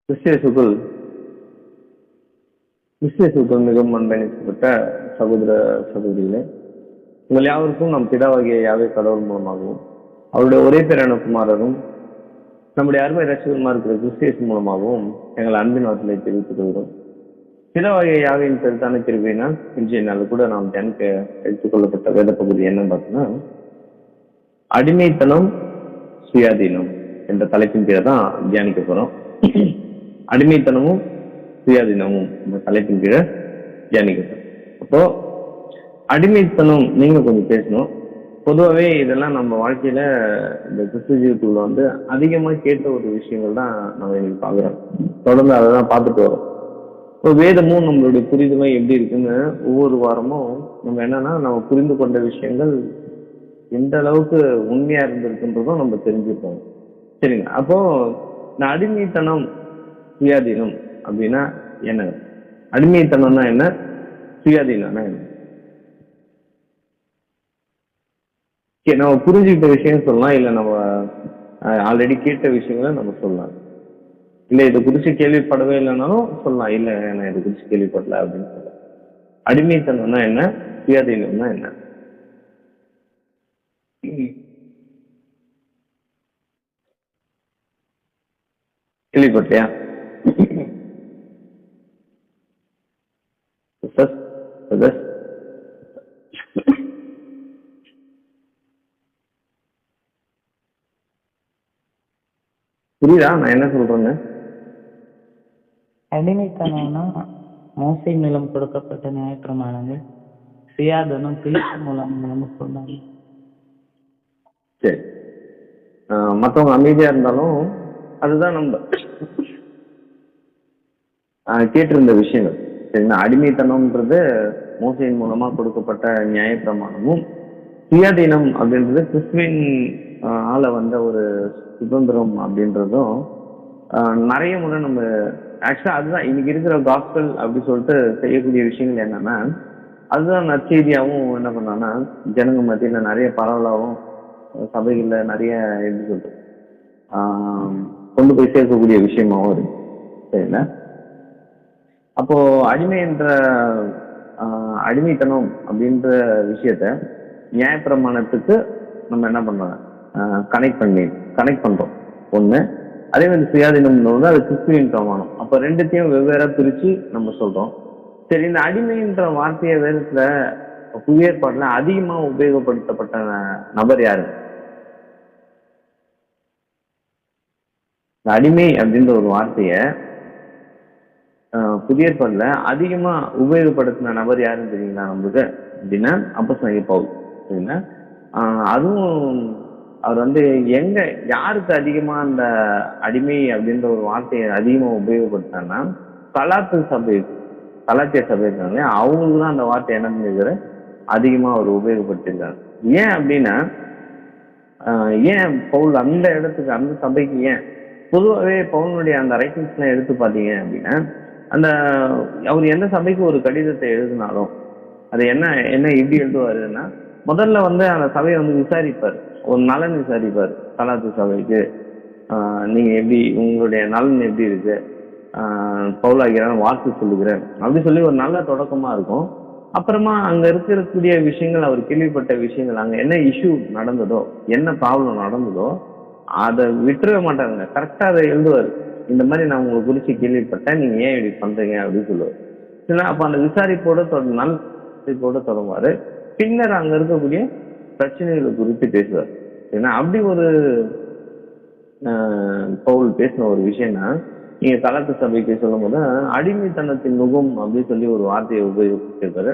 கிறிஸ்தியசுக்குள் மிகவும் அன்பளிக்கப்பட்ட சகோதர சகோதரிகளே, உங்கள் யாவருக்கும் நம் பிதாவாகிய யாவே கடவுள் மூலமாகவும் அவருடைய ஒரே பேரான குமாரரும் நம்முடைய அருமை ரசிகருமா இருக்கிற கிறிஸ்தியஸ் மூலமாகவும் எங்கள் அன்பின் வார்த்தையை தெரிவித்துக் கொள்கிறோம். பிதாவாகிய யாவையின் பெருத்தான கிருபையினால் இன்றைய நாள் கூட நாம் தியானிக்க எடுத்துக் கொள்ளப்பட்ட வேத பகுதி என்னன்னு பார்த்தோம்னா, அடிமைத்தனம் சுயாதீனம் என்ற தலைப்பின் கீழே தான் தியானிக்க போறோம். அடிமைத்தனமும் சுயாதீனமும் இந்த தலைப்பின் கீழே தியானிக்கிறோம். அப்போ அடிமைத்தனம் நீங்க கொஞ்சம் பேசணும். பொதுவாகவே இதெல்லாம் நம்ம வாழ்க்கையில இந்த கிறிஸ்து ஜீவிதத்துக்குள்ள அதிகமா கேட்ட ஒரு விஷயங்கள் தான் நம்ம இன்னைக்கு பாக்குறோம். தொடர்ந்து அதை தான் பார்த்துட்டு வரோம். இப்போ வேதமும் நம்மளுடைய புரிதமை எப்படி இருக்குன்னு ஒவ்வொரு வாரமும் நம்ம என்னன்னா நம்ம புரிந்து கொண்ட விஷயங்கள் எந்த அளவுக்கு உண்மையா இருந்திருக்குன்றதும் நம்ம தெரிஞ்சுப்போம். சரிங்க. அப்போ இந்த அடிமைத்தனம் சுயாதீனம் அப்படின்னா என்ன? அடிமைத்தனம்னா என்ன? சுயாதீனம்னா என்ன? நம்ம புரிஞ்சுக்கிட்ட விஷயம் சொல்லலாம், இல்ல நம்ம ஆல்ரெடி கேட்ட விஷயங்களை நம்ம சொல்லலாம், இல்ல இதை குறிச்சு கேள்விப்படவே இல்லைனாலும் சொல்லலாம், இல்ல நான் இதை குறிச்சு கேள்விப்படல அப்படின்னு சொல்லலாம். அடிமைத்தனம்னா என்ன? சுயாதீனம்னா என்ன? கேள்விப்பட்டியா? புரியுதா நான் என்ன சொல்றேன்னு? அடிமைத்தனம்னா மோசை மூலம் கொடுக்கப்பட்ட நியாயப்பிரமாணங்கள், சுயாதனம் கிறிஸ்து மூலம் நமக்கு உண்டாகும். சரி, மற்றவங்க அமைதியா இருந்தாலும் அதுதான் நம்ம கேட்டிருந்த விஷயங்கள். சரிங்களா? அடிமைத்தனம்ன்றது மோசையின் மூலமா கொடுக்கப்பட்ட நியாயப்பிரமாணமும், சுயாதீனம் அப்படின்றது கிறிஸ்துவின் ஆள வந்த ஒரு சுதந்திரம் அப்படின்றதும் நிறைய முறை நம்ம ஆக்சுவலா அதுதான் இன்னைக்கு இருக்கிற காஸ்பல் அப்படி சொல்லிட்டு செய்யக்கூடிய விஷயங்கள் என்னன்னா, அதுதான் நற்செய்தியாவும் என்ன பண்ணான்னா ஜனங்க மத்தியில நிறைய பரவலாகவும் சபைகள்ல நிறைய எப்படி சொல்றது கொண்டு போய் சேர்க்கக்கூடிய விஷயமாவும் இருக்கு. சரிங்களா? அப்போ அடிமைத்தனம் அப்படின்ற விஷயத்த நியாயப்பிரமாணத்துக்கு நம்ம என்ன பண்றோம்? கனெக்ட் பண்றோம் ஒண்ணு. அதே மாதிரி சுயாதீனம் அது கிறிஸ்துவின் பிரமாணம். அப்ப ரெண்டுத்தையும் வெவ்வேறா பிரிச்சு நம்ம சொல்றோம். சரி, இந்த அடிமைன்ற வார்த்தையை வேதத்துல புதிய ஏற்பாட்டுல அதிகமா உபயோகப்படுத்தப்பட்ட நபர் யாரு? அடிமை அப்படின்ற ஒரு வார்த்தைய புதிய ஏற்பாட்டுல அதிகமா உபயோகப்படுத்தின நபர் யாருன்னு தெரியுங்களா நம்மளுக்கு? அப்படின்னா அப்போஸ்தலனாகிய பவுல். சரிங்களா? அதுவும் அவர் எங்க யாருக்கு அதிகமா அந்த அடிமை அப்படின்ற ஒரு வார்த்தையை அதிகமா உபயோகப்படுத்தாங்கன்னா கலாத்திய சபை இருக்காங்க, அவங்களுக்கு தான் அந்த வார்த்தை என்ன பண்ணிருக்காரு அதிகமா அவர் உபயோகப்படுத்திருக்காரு. ஏன் அப்படின்னா ஏன் பவுல் அந்த இடத்துக்கு அந்த சபைக்கு ஏன் பொதுவாகவே பவுலுடைய அந்த ரைட்டிங்ஸ் எல்லாம் எடுத்து பார்த்தீங்க அப்படின்னா, அந்த அவர் எந்த சபைக்கு ஒரு கடிதத்தை எழுதினாலும் அது என்ன எப்படி எழுதுவாருன்னா, முதல்ல அந்த சபையை விசாரிப்பார், ஒரு நலன் விசாரிப்பார். கலாத்து சபைக்கு நீங்க எப்படி, உங்களுடைய நலன் எப்படி இருக்கு, பவுலாகிறான் வாழ்த்து சொல்லுகிறேன் அப்படி சொல்லி ஒரு நல்ல தொடக்கமா இருக்கும். அப்புறமா அங்க இருக்கக்கூடிய விஷயங்கள், அவர் கேள்விப்பட்ட விஷயங்கள், அங்க என்ன இஷ்யூ நடந்ததோ, என்ன ப்ராப்ளம் நடந்ததோ அதை விட்டுறவே மாட்டாங்க. கரெக்டா அதை எழுதுவாரு. இந்த மாதிரி நான் உங்களை குறிச்சு கேள்விப்பட்டேன், நீங்க ஏன் இப்படி பண்றீங்க அப்படின்னு சொல்லுவார். சரிங்களா? அப்ப அந்த விசாரிப்போட தொடங்குவாரு. பின்னர் அங்க இருக்கக்கூடிய பிரச்சனைகளை குறித்து பேசுவார். ஏன்னா அப்படி ஒரு பவுல் பேசின ஒரு விஷயம்னா, நீங்க கலாத்து சபைக்கு சொல்லும் போது அடிமைத்தனத்தின் முகம் அப்படின்னு சொல்லி ஒரு வார்த்தையை உபயோகிச்சிருக்காரு.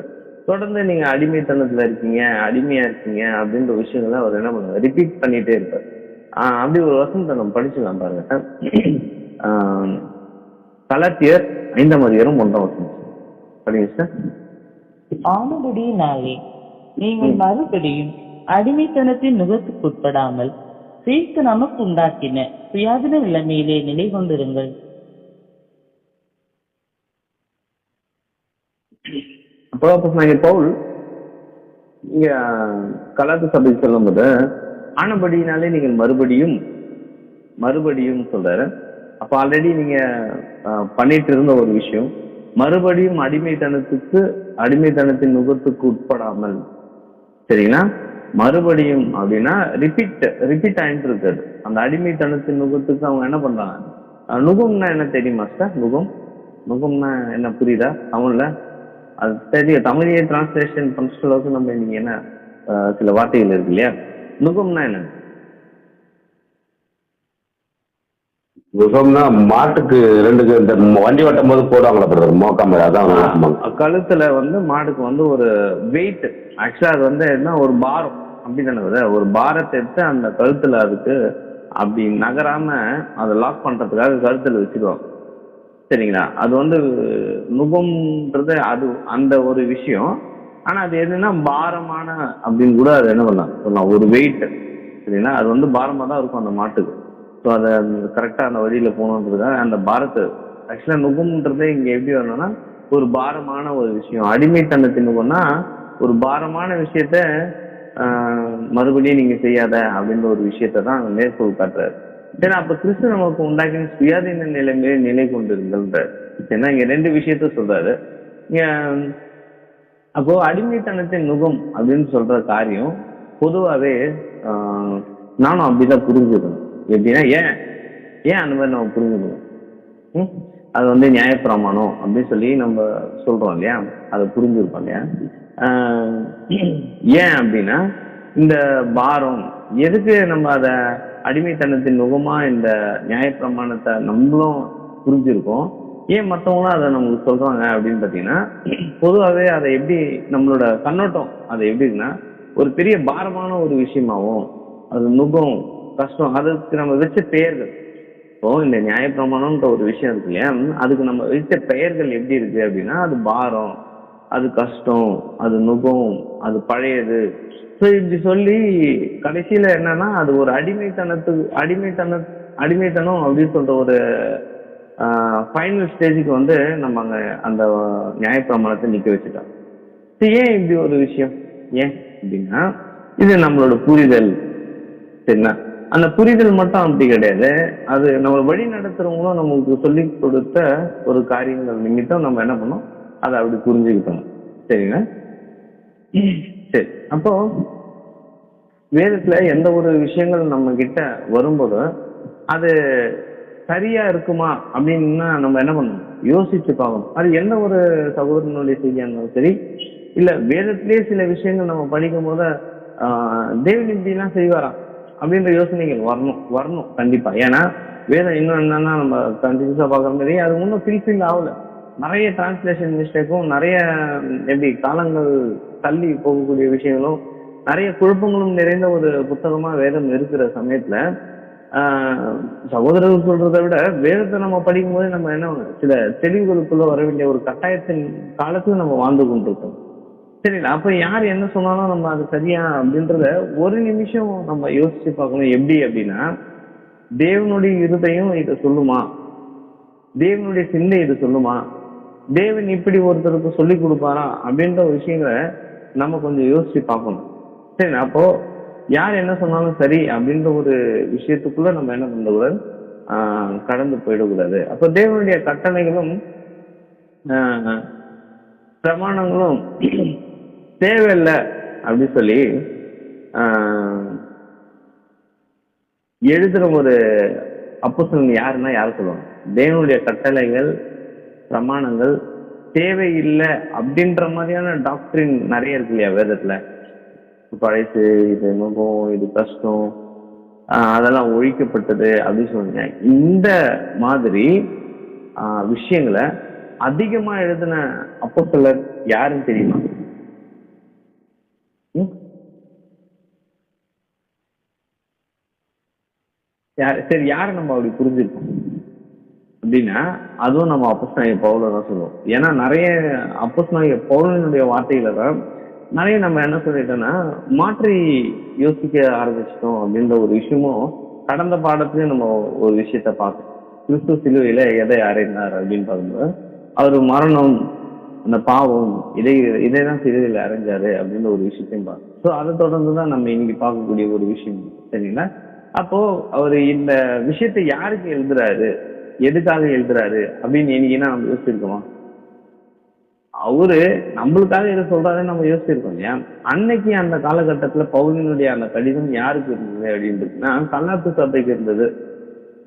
தொடர்ந்து நீங்க அடிமைத்தனத்துல இருக்கீங்க, அடிமையா இருக்கீங்க அப்படின்ற விஷயங்களை அவர் என்ன பண்ணுவார், ரிப்பீட் பண்ணிட்டே இருப்பார். அப்படி ஒரு வசனத்தை நம்ம படிச்சுக்கலாம் பாருங்க. கலாத்தியர் 5:1 படிங்க சார். ஆனபடியினாலே நீங்கள் மறுபடியும் அடிமைத்தனத்தின் நுகத்துக்கு உட்படாமல் கிறிஸ்து நமக்கு உண்டாக்கின சுயாதீன நிலைமையிலே நிலை கொண்டிருங்கள். பவுல் இங்க கலாத்து சபைக்கு சொல்லும் போது ஆனபடியினாலே நீங்கள் மறுபடியும் சொல்றாரு. அப்ப ஆல்ரெடி நீங்க பண்ணிட்டு இருந்த ஒரு விஷயம் மறுபடியும் அடிமைத்தனத்தின் நுகத்துக்கு உட்படாமல், சரிங்களா? மறுபடியும் அப்படின்னா ரிப்பீட் ஆயிட்டு இருக்காது. அந்த அடிமைத்தனத்தின் நுகத்துக்கு அவங்க என்ன பண்றாங்க? நுகம்னா என்ன தெரியும் மாஸ்டர்? நுகம்னா என்ன புரியுதா தமிழ்ல? அது தெரியும். தமிழையே டிரான்ஸ்லேஷன் பண்ற அளவுக்கு நம்ம நீங்க என்ன சில வார்த்தைகள் இருக்கு இல்லையா? நுகம்னா என்ன? நுகம்னா மாட்டுக்கு ரெண்டுக்கு இந்த வண்டி ஓட்டும் போது போடுவாங்களா பிரதர், மோக்காம, அதான் நுகம்பாங்க. கழுத்துல மாடுக்கு ஒரு வெயிட், ஆக்சுவலா அது என்ன ஒரு பாரம் அப்படி தானே, ஒரு பாரத்தை எடுத்து அந்த கழுத்துல அதுக்கு அப்படி நகராம அதை லாக் பண்றதுக்காக கழுத்துல வச்சிருவாங்க, சரிங்களா? அது நுகம்ன்றது அது அந்த ஒரு விஷயம். ஆனா அது எதுனா பாரமான அப்படின்னு கூட அது என்ன சொல்லலாம், ஒரு வெயிட், சரிங்களா? அது பாரமா தான் இருக்கும் அந்த மாட்டுக்கு. ஸோ அதை கரெக்டா அந்த வழியில போகணுன்றதுக்காக அந்த பாரத்தை, ஆக்சுவலா நுகம்ன்றதே இங்க எப்படி வரணும்னா ஒரு பாரமான ஒரு விஷயம். அடிமைத்தனத்தின் நுகம்னா ஒரு பாரமான விஷயத்த மறுபடியும் நீங்க செய்யாத அப்படின்ற ஒரு விஷயத்த தான் மேற்கோள் காட்டுறாரு. சரி, அப்ப கிறிஸ்து நமக்கு உண்டாக்கின சுயாதீன நிலைமையை நிலை கொண்டிருங்கள்ன்ற, ஏன்னா இங்க ரெண்டு விஷயத்த சொல்றாரு. இங்க அப்போ அடிமைத்தனத்தின் நுகம் அப்படின்னு சொல்ற காரியம் பொதுவாகவே நானும் அப்படிதான் புரிஞ்சுக்கணும். எப்படின்னா ஏன் அந்த மாதிரி நம்ம புரிஞ்சுக்கணும்? அது நியாயப்பிரமாணம் அப்படின்னு சொல்லி நம்ம சொல்றோம் இல்லையா, அதை புரிஞ்சிருப்போம் இல்லையா? ஏன் அப்படின்னா இந்த பாரம் எதுக்கு நம்ம அதை அடிமைத்தனத்தின் நுகமா இந்த நியாயப்பிரமாணத்தை நம்மளும் புரிஞ்சிருக்கோம், ஏன் மற்றவங்களும் அதை நமக்கு சொல்றாங்க அப்படின்னு பாத்தீங்கன்னா, பொதுவாகவே அதை எப்படி நம்மளோட கண்ணோட்டம் அது எப்படி இருக்குன்னா ஒரு பெரிய பாரமான ஒரு விஷயமாவும், அது நுகம் கஷ்டம், அதுக்கு நம்ம வச்ச பெயர்கள். இப்போ இந்த நியாயப்பிரமாணம்ன்ற ஒரு விஷயம் இருக்கு இல்லையா, அதுக்கு நம்ம வச்ச பெயர்கள் எப்படி இருக்கு அப்படின்னா, அது பாரம், அது கஷ்டம், அது நுகம், அது பழையது. ஸோ இப்படி சொல்லி கடைசியில என்னன்னா அது ஒரு அடிமைத்தனம் அப்படின்னு சொல்ற ஒரு ஃபைனல் ஸ்டேஜுக்கு நம்ம அங்க அந்த நியாயப்பிரமாணத்தை நிக்க வச்சுட்டோம். ஏன் இப்படி ஒரு விஷயம்? ஏன் அப்படின்னா இது நம்மளோட புரிதல், சரிங்களா? அந்த புரிதல் மட்டும் அப்படி கிடையாது, அது நம்ம வழி நடத்துறவங்களும் நமக்கு சொல்லி கொடுத்த ஒரு காரியங்கள் நிமித்தம் நம்ம என்ன பண்ணோம், அதை அப்படி புரிஞ்சுக்கிட்டோம், சரிங்களா? சரி, அப்போ வேதத்துல எந்த ஒரு விஷயங்கள் நம்ம கிட்ட வரும்போது அது சரியா இருக்குமா அப்படின்னா நம்ம என்ன பண்ணணும், யோசிச்சு பார்க்கணும். அது எந்த ஒரு சகோதரனுடைய செய்தியா இருந்தாலும் சரி, இல்ல வேதத்திலேயே சில விஷயங்கள் நம்ம படிக்கும் போது தேவன் இப்படிலாம் செய்வாரா அப்படின்ற யோசனைகள் வரணும் கண்டிப்பா. ஏன்னா வேதம் இன்னும் என்னன்னா நம்ம கண்டினியூஸா பார்க்குற மாதிரி அது இன்னும் ஃபில்ஃபில் ஆகல. நிறைய டிரான்ஸ்லேஷன் மிஸ்டேக்கும், நிறைய எப்படி காலங்கள் தள்ளி போகக்கூடிய விஷயங்களும், நிறைய குழப்பங்களும் நிறைந்த ஒரு புத்தகமா வேதம் இருக்கிற சமயத்துல சகோதரர்கள் சொல்றதை விட வேதத்தை நம்ம படிக்கும் போது நம்ம என்ன சில தெளிவுகளுக்குள்ள வர வேண்டிய ஒரு கட்டாயத்தின் காலத்துல நம்ம வாழ்ந்து கொண்டிருக்கோம், சரிங்களா? அப்ப யார் என்ன சொன்னாலும் நம்ம அது சரியா அப்படின்றத ஒரு நிமிஷம் நம்ம யோசிச்சு பார்க்கணும். எப்படி அப்படின்னா, தேவனுடைய இருதயம் இதை சொல்லுமா, தேவனுடைய சிந்தை இது சொல்லுமா, தேவன் இப்படி ஒருத்தருக்கு சொல்லி கொடுப்பாரா அப்படின்ற ஒரு விஷயங்களை நம்ம கொஞ்சம் யோசிச்சு பார்க்கணும், சரி? அப்போ யார் என்ன சொன்னாலும் சரி அப்படின்ற ஒரு விஷயத்துக்குள்ள நம்ம என்ன பண்ணக்கூடாது, கடந்து போயிடக்கூடாது. அப்போ தேவனுடைய கட்டளைகளும் பிரமாணங்களும் தேவையில்லை அப்படி சொல்லி எழுதுற ஒரு அப்போஸ்தலன் யாருன்னா யார் சொல்லுவாங்க? தேவனுடைய கட்டளைகள் பிரமாணங்கள் தேவையில்லை அப்படின்ற மாதிரியான டாக்டரின் நிறைய இருக்கு இல்லையா வேதத்துல. பழைசு, இது நுகம், இது கஷ்டம், அதெல்லாம் ஒழிக்கப்பட்டது அப்படின்னு சொன்னீங்க. இந்த மாதிரி விஷயங்களை அதிகமா எழுதின அப்போஸ்தலர் யாருன்னு தெரியுமா? சரி, யாரை நம்ம அப்படி புரிஞ்சிருக்கோம் அப்படின்னா அதுவும் நம்ம அப்போஸ்தலனாகிய பவுலை தான் சொல்லுவோம். ஏன்னா நிறைய அப்போஸ்தலனாகிய பவுலினுடைய வார்த்தையில தான் நிறைய நம்ம என்ன சொல்லிட்டோம்னா மாற்றி யோசிக்க ஆரம்பிச்சிட்டோம் அப்படின்ற ஒரு விஷயமும் கடந்த பாடத்துலயும் நம்ம ஒரு விஷயத்த பார்த்தோம். கிறிஸ்து சிலுவையில எதை அறைந்தார் அப்படின்னு பார்க்கும்போது அவர் மரணம், அந்த பாவம், இதைதான் சிலுவையில் அறைஞ்சாரு அப்படின்ற ஒரு விஷயத்தையும் பார்த்தோம். ஸோ அதை தொடர்ந்துதான் நம்ம இன்னைக்கு பார்க்கக்கூடிய ஒரு விஷயம், சரிங்களா? அப்போ அவர் இந்த விஷயத்தை யாருக்கு எழுதுறாரு, எதுக்காக எழுதுறாரு அப்படின்னு என்னைக்குன்னா நம்ம யோசிச்சிருக்கோமா? அவரு நம்மளுக்காக இதை சொல்றாருன்னு நம்ம யோசிச்சிருக்கோம் இல்லையா? அன்னைக்கு அந்த காலகட்டத்துல பவுலினுடைய அந்த கடிதம் யாருக்கு இருந்தது அப்படின்றதுன்னா கலாத்து சபைக்கு இருந்தது.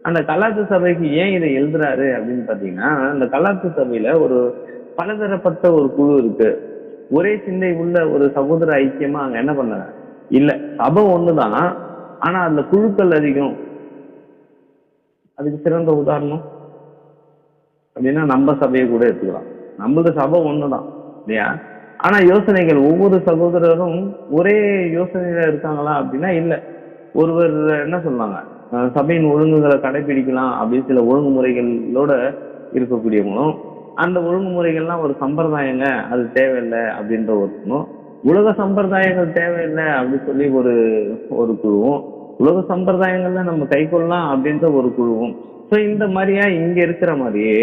அந்த கலாத்து சபைக்கு ஏன் இதை எழுதுறாரு அப்படின்னு பாத்தீங்கன்னா, அந்த கலாத்து சபையில ஒரு பலதரப்பட்ட ஒரு குழு இருக்கு. ஒரே சிந்தை உள்ள ஒரு சகோதர ஐக்கியமா அங்க என்ன பண்ணாங்க இல்ல. சபை ஒண்ணுதான், ஆனா அதுல குழுக்கள் அதிகம். அதுக்கு சிறந்த உதாரணம் அப்படின்னா நம்ம சபையை கூட எடுத்துக்கலாம். நம்மளது சபை ஒண்ணுதான் இல்லையா? ஆனா யோசனைகள் ஒவ்வொரு சகோதரரும் ஒரே யோசனையில இருக்காங்களா அப்படின்னா இல்ல. ஒருவர் என்ன சொன்னாங்க, சபையின் ஒழுங்குகளை கடைபிடிக்கலாம் அப்படின்னு சில ஒழுங்குமுறைகளோட இருக்கக்கூடியவங்களும், அந்த ஒழுங்குமுறைகள்லாம் ஒரு சம்பிரதாயங்க அது தேவையில்லை அப்படின்ற ஒருத்தனும், உலக சம்பிரதாயங்கள் தேவையில்லை அப்படின்னு சொல்லி ஒரு குழுவும், உலக சம்பிரதாயங்கள்ல நம்ம கை கொள்ளலாம் அப்படின்ற ஒரு குழுவும். ஸோ இந்த மாதிரியா இங்க இருக்கிற மாதிரியே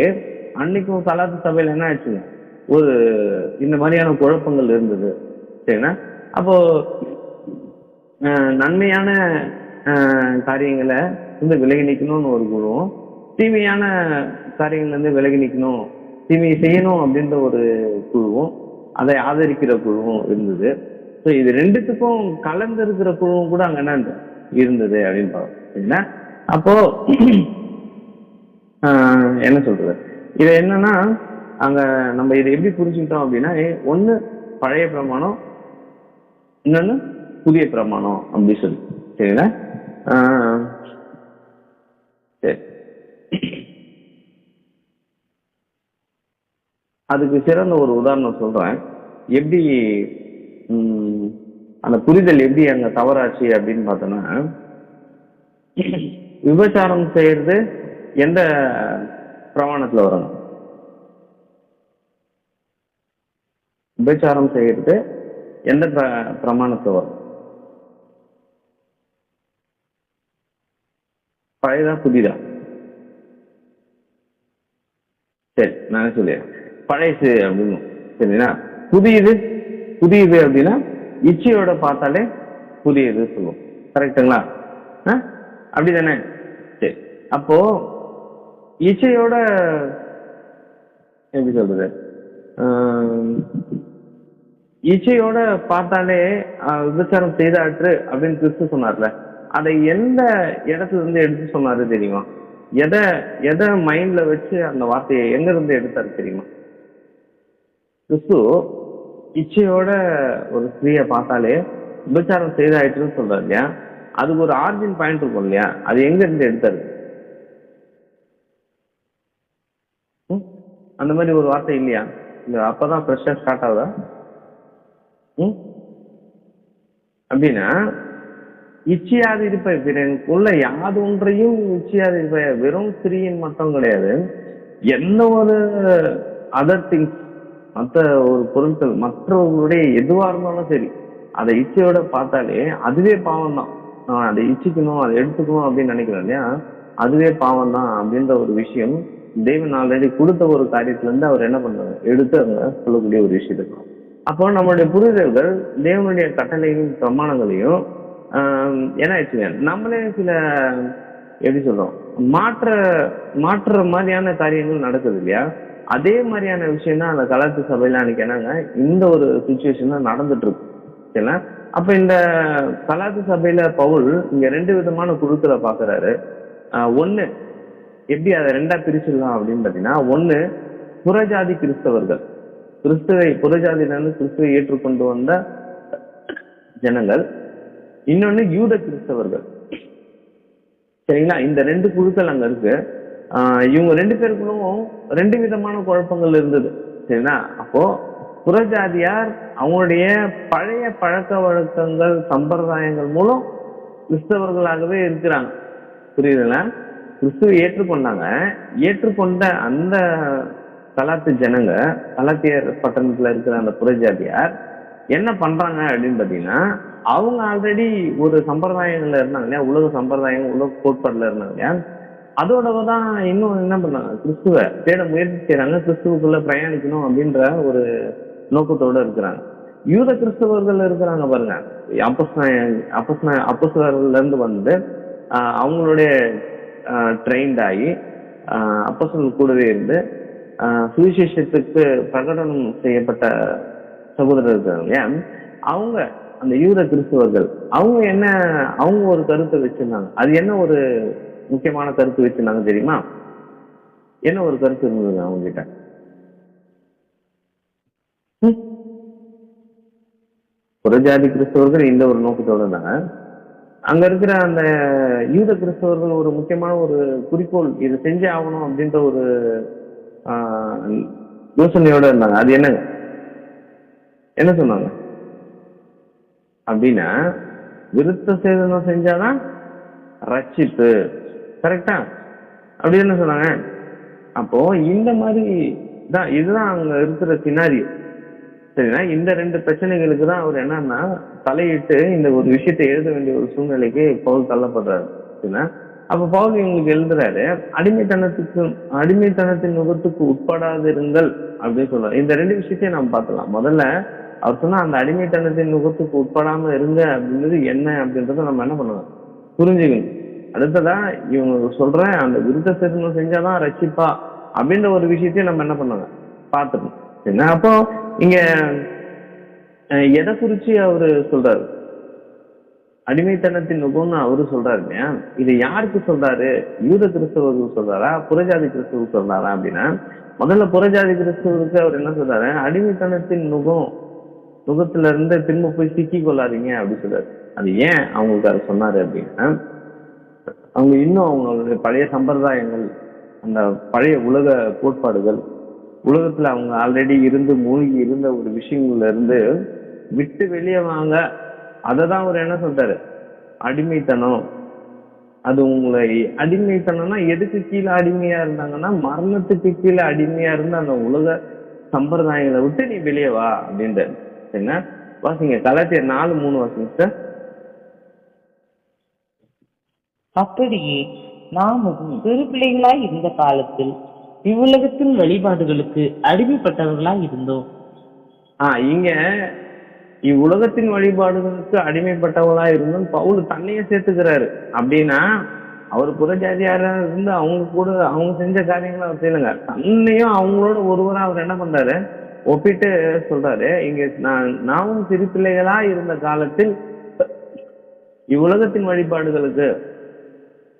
அன்னைக்கும் கலாத்து சபையில என்ன ஆச்சுங்க, இந்த மாதிரியான குழப்பங்கள் இருந்தது. சரிங்களா? அப்போ நன்மையான காரியங்களை விலகி நிற்கணும்னு ஒரு குழுவும், தீமையான காரியங்கள்ல இருந்து விலகி நிற்கணும், தீமையை செய்யணும் அப்படின்ற ஒரு குழுவும், அதை ஆதரிக்கிற குழுவும் இருந்தது. ஸோ இது ரெண்டுத்துக்கும் கலந்து இருக்கிற குழுவும் கூட அங்க என்ன இருந்தது அப்படின்னு பார்க்கணும். சரிங்களா? அப்போ என்ன சொல்றது, இது என்னன்னா அங்க நம்ம இதை எப்படி புரிஞ்சுக்கிட்டோம் அப்படின்னா, ஒண்ணு பழைய பிரமாணம், இன்னொன்னு புதிய பிரமாணம் அப்படி சொல்லி. சரிங்களா? சரி, அதுக்கு சிறந்த ஒரு உதாரணம் சொல்றேன். எப்படி அந்த புரிதல் எப்படி அங்க தவறாச்சு அப்படின்னு பார்த்தோன்னா, விபச்சாரம் செய்யறது எந்த பிரமாணத்துல வரணும்? விபச்சாரம் செய்யறது எந்த பிரமாணத்துல வரும்? பழையதா புதிதா? சரி, நான் சொல்லிடுறேன். பழையசு அப்படின்னு. சரிங்களா? புதியது அப்படின்னா இச்சையோட பார்த்தாலே புதியது சொல்லுவோம். கரெக்டுங்களா? அப்படிதானே? சரி, அப்போ இச்சையோட எப்படி சொல்றது, இச்சையோட பார்த்தாலே விபச்சாரம் செய்தாற்று அப்படின்னு கிறிஸ்து சொன்னார்ல, அதை எந்த இடத்துல இருந்து எடுத்து சொன்னாரு தெரியுமா? எதை மைண்ட்ல வச்சு அந்த வார்த்தையை எங்க இருந்து எடுத்தாரு தெரியுமா? கிறிஸ்து இச்சையோட ஒரு ஸ்திரீயை பார்த்தாலே விபச்சாரம் செய்தாயிற்றுன்னு சொல்றாரு இல்லையா? அதுக்கு ஒரு ஆர்ஜின் பாயிண்ட் இருக்கும் இல்லையா? அது எங்க இருந்து எடுத்தாரு? அந்த மாதிரி ஒரு வார்த்தை இல்லையா? இந்த அப்பதான் ஃப்ரெஷ்ஷா ஸ்டார்ட் ஆகுதா? அப்படின்னா இச்சையாது இருப்ப பிறனுக்குள்ள யாது ஒன்றையும் இச்சையாது இருப்ப வெறும் ஸ்திரீயின் மட்டும் கிடையாது, என்ன ஒரு அதர் திங்ஸ், மற்ற ஒரு பொருட்கள் மற்றவர்களுடைய எதுவா இருந்தாலும் சரி, அதை இச்சையோட பார்த்தாலே அதுவே பாவம் தான். அதை இச்சிக்கணும், அதை எடுத்துக்கணும் அப்படின்னு நினைக்கிறோம் இல்லையா? அதுவே பாவம் தான் அப்படின்ற ஒரு விஷயம் தேவன் ஆல்ரெடி கொடுத்த ஒரு காரியத்துல இருந்து அவர் என்ன பண்றாரு, எடுத்து அவங்க சொல்லக்கூடிய ஒரு விஷயம் இருக்கும். அப்போ நம்மளுடைய புரிதல்கள் தேவனுடைய கட்டளையும் பிரமாணங்களையும் என்ன ஆயிடுச்சுங்க, நம்மளே சில எப்படி சொல்றோம் மாற்ற மாதிரியான காரியங்கள் நடக்குது இல்லையா? அதே மாதிரியான விஷயம் தான் அந்த கலாத்து சபையில அன்னைக்கு என்னங்க இந்த ஒரு சுச்சுவேஷன் தான் நடந்துட்டு இருக்கு. சரிங்களா? அப்ப இந்த கலாத்து சபையில பவுல் இங்க 2 விதமான குழுக்களை பாக்குறாரு. ஒண்ணு எப்படி அதை 2ஆ பிரிச்சிடலாம் அப்படின்னு பாத்தீங்கன்னா, ஒண்ணு புறஜாதி கிறிஸ்தவர்கள், புறஜாதியில இருந்து கிறிஸ்துவை ஏற்றுக்கொண்டு வந்த ஜனங்கள், இன்னொன்னு யூத கிறிஸ்தவர்கள். சரிங்களா? இந்த 2 குழுக்கள் அங்க இருக்கு. இவங்க 2 பேருக்குள்ளும் 2 விதமான குழப்பங்கள் இருந்தது. சரிங்களா? அப்போ புறஜாதியார் அவங்களுடைய பழைய பழக்க வழக்கங்கள் சம்பிரதாயங்கள் மூலம் கிறிஸ்தவர்களாகவே இருக்கிறாங்க. புரியுதுங்களா? கிறிஸ்துவை ஏற்றுக்கொண்ட அந்த கலாத்து ஜனங்க, கலாத்தியர் பட்டணத்துல இருக்கிற அந்த புறஜாதியார் என்ன பண்றாங்க அப்படின்னு பாத்தீங்கன்னா, அவங்க ஆல்ரெடி ஒரு சம்பிரதாயங்கள்ல இருந்தாங்க இல்லையா, உலக சம்பிரதாயம் உலக கோட்பாடுல இருந்தாங்க இல்லையா, அதோடதான் இன்னும் என்ன பண்ணாங்க, கிறிஸ்துவ தேட முயற்சி செய்யறாங்க, கிறிஸ்துவுக்குள்ள பிரயாணிக்கணும் அப்படின்ற ஒரு நோக்கத்தோட இருக்கிறாங்க. யூத கிறிஸ்தவர்கள் இருக்கிறாங்க பாருங்க, அப்போஸ்தலர்ல இருந்து வந்து அவங்களுடைய ட்ரெயின்ட் ஆகி அப்போஸ்தலர்கள் கூடவே இருந்து சுவிசேஷத்துக்கு பிரகடனம் செய்யப்பட்ட சகோதரர்கள் ஏன் அவங்க அந்த யூத கிறிஸ்தவர்கள் அவங்க ஒரு கருத்தை வச்சிருந்தாங்க. அது என்ன ஒரு முக்கியமான கருத்து வச்சிருந்தாங்க தெரியுமா? என்ன ஒரு கருத்து இருந்தது அவங்க கிட்ட? புறஜாதி கிறிஸ்தவர்கள் இந்த ஒரு நோக்கத்தோட இருந்தாங்க. அங்க இருக்கிற அந்த யூத கிறிஸ்தவர்கள் ஒரு முக்கியமான ஒரு குறிக்கோள், இது செஞ்சே ஆகணும் அப்படின்ற ஒரு யோசனையோட இருந்தாங்க. அது என்னங்க, என்ன சொன்னாங்க அப்படின்னா, விருத்த சேதனம் செஞ்சாதான் ரட்சிப்பு. கரெக்டா? அப்படி என்ன சொன்னாங்க? அப்போ இந்த மாதிரி தான், இதுதான் அங்க இருக்கிற சினாரியோ. சரிங்களா? இந்த ரெண்டு பிரச்சனைகளுக்கு தான் அவர் என்னன்னா தலையிட்டு இந்த ஒரு விஷயத்தை எழுத வேண்டிய ஒரு சூழ்நிலைக்கு பவுல் தள்ளப்படுறாரு. சரிங்களா? அப்ப பவுல் இவங்களுக்கு எழுதுறாரு, அடிமைத்தனத்தின் நுகத்துக்கு உட்படாதிருங்கள் அப்படின்னு சொல்றாரு. இந்த ரெண்டு விஷயத்தையும் நாம் பார்க்கலாம். முதல்ல அவர் சொன்னா அந்த அடிமைத்தனத்தின் நுகத்துக்கு உட்படாம இருங்க அப்படின்றது என்ன அப்படின்றத நம்ம என்ன பண்ணணும், புரிஞ்சுக்கணும். அடுத்ததா இவங்க சொல்ற அந்த விருத்த சேதனம் செஞ்சாதான் ரட்சிப்பா அப்படின்ற ஒரு விஷயத்தையும் நம்ம என்ன பண்ணுங்க, பார்த்துக்கணும். சரிங்களா? அப்போ இங்க எதை குறிச்சு அவரு சொல்றாரு? அடிமைத்தனத்தின் நுகம்னு அவரு சொல்றாரு இல்லையா? இது யாருக்கு சொல்றாரு? யூத கிறிஸ்தவருக்கு சொல்றாரா, புறஜாதி கிறிஸ்தவருக்கு சொல்றாரா அப்படின்னா, முதல்ல புறஜாதி கிறிஸ்தவருக்கு அவர் என்ன சொல்றாரு, அடிமைத்தனத்தின் நுகத்துல இருந்து திரும்ப போய் சிக்கி கொள்ளாதீங்க அப்படின்னு சொல்றாரு. அது ஏன் அவங்களுக்கு அதை சொன்னாரு அப்படின்னா, அவங்க இன்னும் அவங்களுடைய பழைய சம்பிரதாயங்கள், அந்த பழைய உலக கோட்பாடுகள், உலகத்துல அவங்க ஆல்ரெடி இருந்து மூழ்கி இருந்த ஒரு விஷயங்கள்ல இருந்து விட்டு வெளியே வாங்க. அததான் அவர் என்ன சொல்றாரு, அடிமைத்தனம். அது உங்களை அடிமைத்தனம்னா எதுக்கு கீழே அடிமையா இருந்தாங்கன்னா, மரணத்துக்கு கீழே அடிமையா இருந்த அந்த உலக சம்பிரதாயங்களை விட்டு நீ வெளியே வா அப்படின்றாரு. என்ன வாசிங்க, கலாத்தியர் 4:3 வாசிங்க சார். அப்படியே நாமும் சிறு பிள்ளைகளாய் இருந்த காலத்தில் இவ்வுலகத்தின் வழிபாடுகளுக்கு அடிமைப்பட்டவர்களாய் இருந்தோம். இங்க இவ்வுலகத்தின் வழிபாடுகளுக்கு அடிமைப்பட்டவங்களா இருந்தும் பவுல் தன்னையே சேர்த்துக்கிறாரு. அப்படின்னா அவர் புறஜாதியாரா இருந்து அவங்க கூட அவங்க செஞ்ச காரியங்களை அவர் செய்யலுங்க, தன்னையும் அவங்களோட ஒருவரா அவர் என்ன பண்றாரு, ஒப்பிட்டு சொல்றாரு. இங்க நாமும் சிறு பிள்ளைகளா இருந்த காலத்தில் இவ்வுலகத்தின் வழிபாடுகளுக்கு,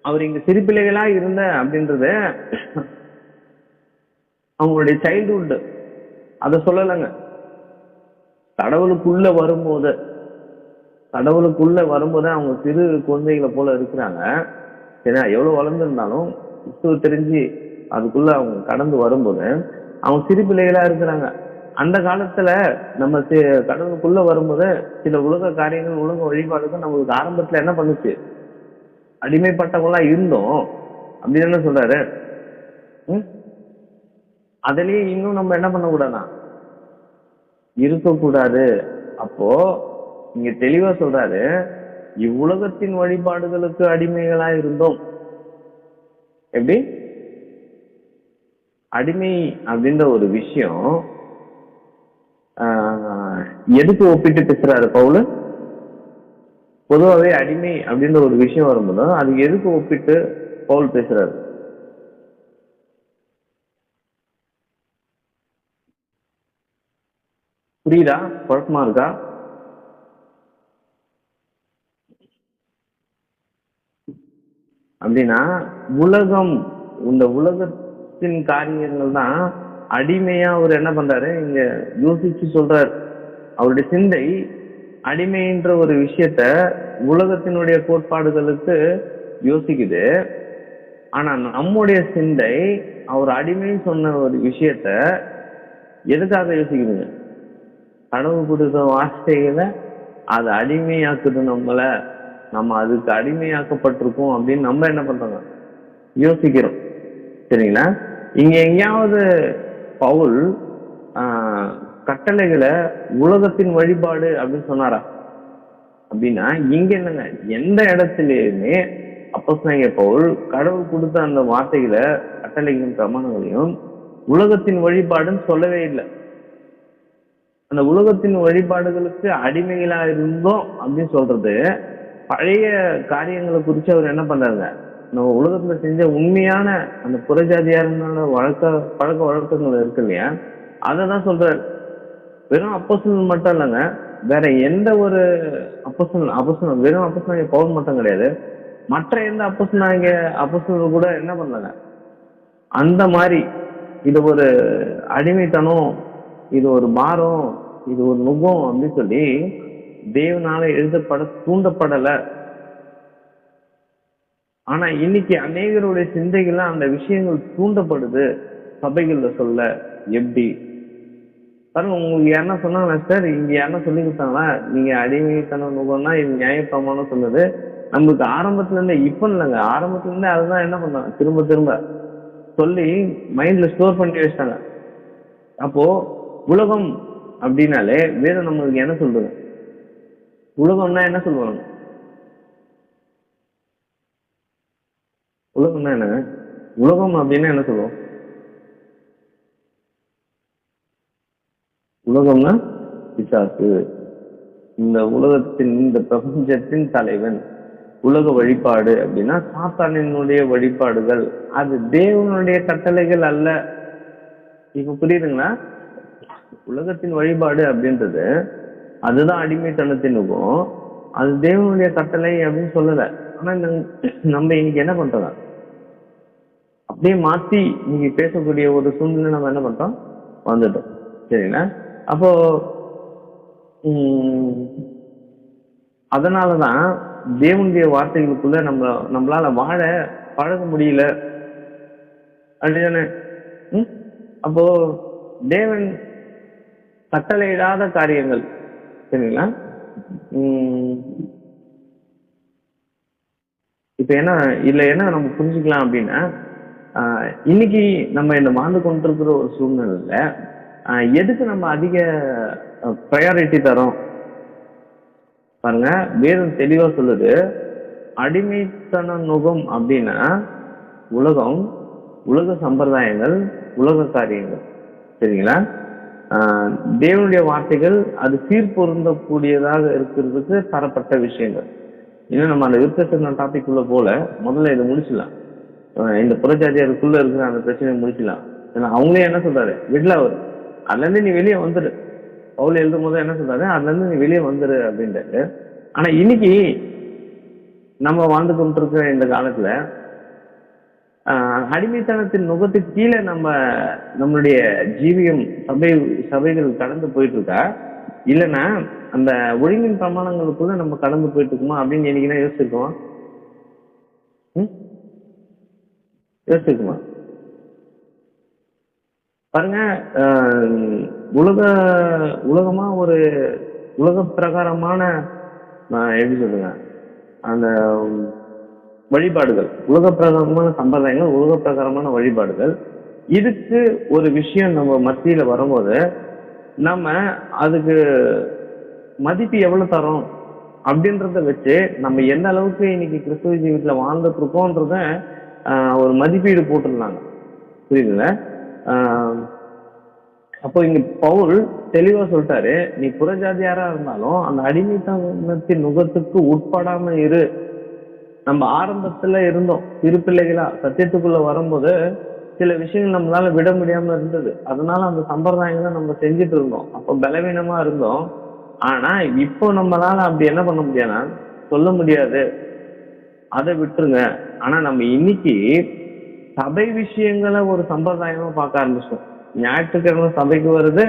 அவர் இங்க சிறு பிள்ளைகளா இருந்த அப்படின்றது அவங்களுடைய சைல்ட்ஹுட், அதை சொல்லலைங்க. கடவுளுக்குள்ள வரும்போது அவங்க சிறு குழந்தைகளை போல இருக்கிறாங்க. சரியா? எவ்வளவு வளர்ந்துருந்தாலும் கிறிஸ்துவ தெரிஞ்சு அதுக்குள்ள அவங்க கடந்து வரும்போது அவங்க சிறு பிள்ளைகளா இருக்கிறாங்க. அந்த காலத்துல நம்ம கடவுளுக்குள்ள வரும்போது சில உலக காரியங்கள், உலக வழிபாடுகள் நம்மளுக்கு ஆரம்பத்துல என்ன பண்ணுச்சு, அடிமைப்பட்டவங்களா இருந்தோம் அப்படின்னு என்ன சொல்றாரு. அதுலயே இன்னும் நம்ம என்ன பண்ணக்கூடாதா, இருக்கக்கூடாது. அப்போ இங்க தெளிவா சொல்றாரு, இவ்வுலகத்தின் வழிபாடுகளுக்கு அடிமைகளா இருந்தோம். எப்படி அடிமை அப்படின்ற ஒரு விஷயம் எதுக்கு ஒப்பிட்டு பேசுறாரு பவுல்? பொதுவாகவே அடிமை அப்படின்ற ஒரு விஷயம் வரும்போது அது எதுக்கு ஒப்பிட்டு பவுல் பேசுறாரு? புரியுதா? குழப்பமா இருக்கா? அப்படின்னா இந்த உலகத்தின் காரியங்கள் தான் அடிமையா அவர் என்ன பண்றாரு இங்க யோசிச்சு சொல்றாரு. அவருடைய சிந்தை அடிமைன்ற ஒரு விஷயத்த உலகத்தினுடைய கோட்பாடுகளுக்கு யோசிக்குது. ஆனா நம்முடைய சிந்தை அவர் அடிமைன்னு சொன்ன ஒரு விஷயத்த எதுக்காக யோசிக்குதுங்க? கடவுள் கொடுத்த வார்த்தைகளை அது அடிமையாக்குது நம்ம அதுக்கு அடிமையாக்கப்பட்டிருக்கோம் அப்படின்னு நம்ம என்ன பண்றோங்க, யோசிக்கிறோம். சரிங்களா? இங்க எங்கேயாவது பவுல் கட்டளைகளை உலகத்தின் வழிபாடு அப்படின்னு சொன்னாரா அப்படின்னா, இங்க என்னங்க, எந்த இடத்துலயுமே அப்போஸ்தலனாகிய பவுல் கடவுள் கொடுத்த அந்த வார்த்தைகளை, கட்டளைகளும் பிரமாணங்களையும் உலகத்தின் வழிபாடுன்னு சொல்லவே இல்லை. அந்த உலகத்தின் வழிபாடுகளுக்கு அடிமைகளா இருந்தோம் அப்படின்னு சொல்றது பழைய காரியங்களை குறித்து அவர் என்ன பண்றாங்க, நம்ம உலகத்துல செஞ்ச உண்மையான அந்த புறஜாதியாரனோட பழக்க வழக்கங்கள் இருக்கு இல்லையா, அதை தான் சொல்றாரு. வெறும் அப்போஸ்தலன் மட்டும் இல்லைங்க, வேற எந்த ஒரு அப்போஸ்தலன் வெறும் அப்போஸ்தலன் பவுல் மட்டும் கிடையாது, மற்ற எந்த அப்போஸ்தலர்கள் கூட என்ன பண்ணலங்க அந்த மாதிரி இது ஒரு அடிமைத்தனம், இது ஒரு பாரம், இது ஒரு நுகம் அப்படின்னு சொல்லி தேவனால தூண்டப்படல. ஆனா இன்னைக்கு அநேகருடைய சிந்தைகள்ல அந்த விஷயங்கள் தூண்டப்படுது சபைகள்ல சொல்ல. எப்படி பாருங்க, உங்களுக்கு யாருன்னா சொன்னாங்களா சார், இங்க யாருன்னா சொல்லி கொடுத்தாங்களா நீங்க அடிமைத்தனம் நுகம்னா இது நியாயப்பிரமாணம் சொன்னது? நம்மளுக்கு ஆரம்பத்துல இருந்தே, இப்ப இல்லைங்க, ஆரம்பத்துல இருந்தே அதுதான் என்ன பண்ணாங்க, திரும்ப திரும்ப சொல்லி மைண்ட்ல ஸ்டோர் பண்ணி வச்சிட்டாங்க. அப்போ உலகம் அப்படின்னாலே வேதம் நம்மளுக்கு என்ன சொல்றது? உலகம்னா என்ன சொல்லுவாங்க? உலகம்னா என்னங்க? உலகம் அப்படின்னா என்ன சொல்லுவோம்? உலகம்னா பிசாசு, இந்த உலகத்தின் இந்த பிரபஞ்சத்தின் தலைவன். உலக வழிபாடு அப்படின்னா சாத்தானினுடைய வழிபாடுகள், அது தேவனுடைய கட்டளைகள் அல்ல. இப்ப புரியுதுங்களா? உலகத்தின் வழிபாடு அப்படின்றது அதுதான் அடிமைத்தனத்தின் நுகம், அது தேவனுடைய கட்டளை அப்படின்னு சொல்லல. ஆனா நம்ம இன்னைக்கு என்ன பண்றோம், அப்படியே மாத்தி இன்னைக்கு பேசக்கூடிய ஒரு சூழ்நிலை நம்ம என்ன பண்றோம், வந்துட்டோம். சரிங்களா? அப்போ அதனாலதான் தேவனுடைய வார்த்தைகளுக்குள்ள நம்மளால வாழ பழக முடியல. அப்படிதானே? அப்போ தேவன் கட்டளையிடாத காரியங்கள், சரிங்களா? இப்ப என்ன நம்ம புரிஞ்சுக்கலாம் அப்படின்னா, இன்னைக்கு நம்ம இந்த வாழ்ந்து கொண்டிருக்கிற ஒரு சூழ்நிலையில எதுக்கு நம்ம அதிக ப்ரையாரிட்டி தரோம் பாருங்க. வேதம் தெளிவா சொல்லுது, அடிமைத்தன நுகம் அப்படின்னா உலகம், உலக சம்பிரதாயங்கள், உலக காரியங்கள். சரிங்களா? தேவனுடைய வார்த்தைகள் அது சீர்பொருந்தக்கூடியதாக இருக்கிறதுக்கு தரப்பட்ட விஷயங்கள். இன்னும் நம்ம அந்த விருத்த டாபிக் உள்ள போல முதல்ல இதை முடிச்சிடலாம். இந்த புறஜாதியாருக்குள்ள இருக்கிற அந்த பிரச்சனையை முடிச்சிடலாம். ஏன்னா அவங்களே என்ன சொல்றாரு, விடல அவர், அதுல இருந்து நீ வெளியே வந்துரு. பவுல் எழுதும் போது என்ன சொல்றாரு, அதுல இருந்து நீ வெளியே வந்துரு அப்படின்றாரு. ஆனா இன்னைக்கு நம்ம வாழ்ந்து கொண்டிருக்கிற இந்த காலத்துல அடிமைத்தனத்தின் நுகத்துக்கு கீழே நம்மளுடைய ஜீவியம் சபைகள் கடந்து போயிட்டு இருக்கா, இல்லைன்னா அந்த ஒழுங்கின் பிரமாணங்களுக்குள்ள நம்ம கடந்து போயிட்டு இருக்கோமா அப்படின்னு என்னைக்குன்னா யோசிச்சிருக்கோம்? யோசிச்சிருக்குமா? பாருங்க, உலகமா ஒரு உலக பிரகாரமான எப்படி சொல்லுங்க, அந்த வழிபாடுகள், உலக பிரகாரமான சம்பிரதாயங்கள், உலக பிரகாரமான வழிபாடுகள், இதுக்கு ஒரு விஷயம் நம்ம மத்தியில வரும்போது நம்ம அதுக்கு மதிப்பு எவ்வளவு தரோம் அப்படின்றத வச்சு நம்ம எந்த அளவுக்கு இன்னைக்கு கிறிஸ்துவ ஜீவிதத்துல வாழ்ந்துட்டு இருக்கோன்றத ஒரு மதிப்பீடு போட்டிருந்தாங்க. புரியுதுங்க? அப்போ இங்க பவுல் தெளிவா சொல்லிட்டாரு, நீ புறஜாதியாரா இருந்தாலும் அந்த அடிமைத்தனத்தின் நுகத்துக்கு உட்படாம இரு. நம்ம ஆரம்பத்துல இருந்தோம் சிறு பிள்ளைகளா, சத்தியத்துக்குள்ள வரும்போது சில விஷயங்கள் நம்மளால விட முடியாம இருந்தது. அதனால அந்த சம்பிரதாயங்களை நம்ம செஞ்சுட்டு இருந்தோம், அப்போ பலவீனமா இருந்தோம். ஆனா இப்போ நம்மளால அப்படி என்ன பண்ண முடியாதுன்னா சொல்ல முடியாது, அதை விட்டுருங்க. ஆனா நம்ம இன்னைக்கு சபை விஷயங்களை ஒரு சம்பிரதாயமா பார்க்க ஆரம்பிச்சோம். ஞாயிற்றுக்கிழமை சபைக்கு வருது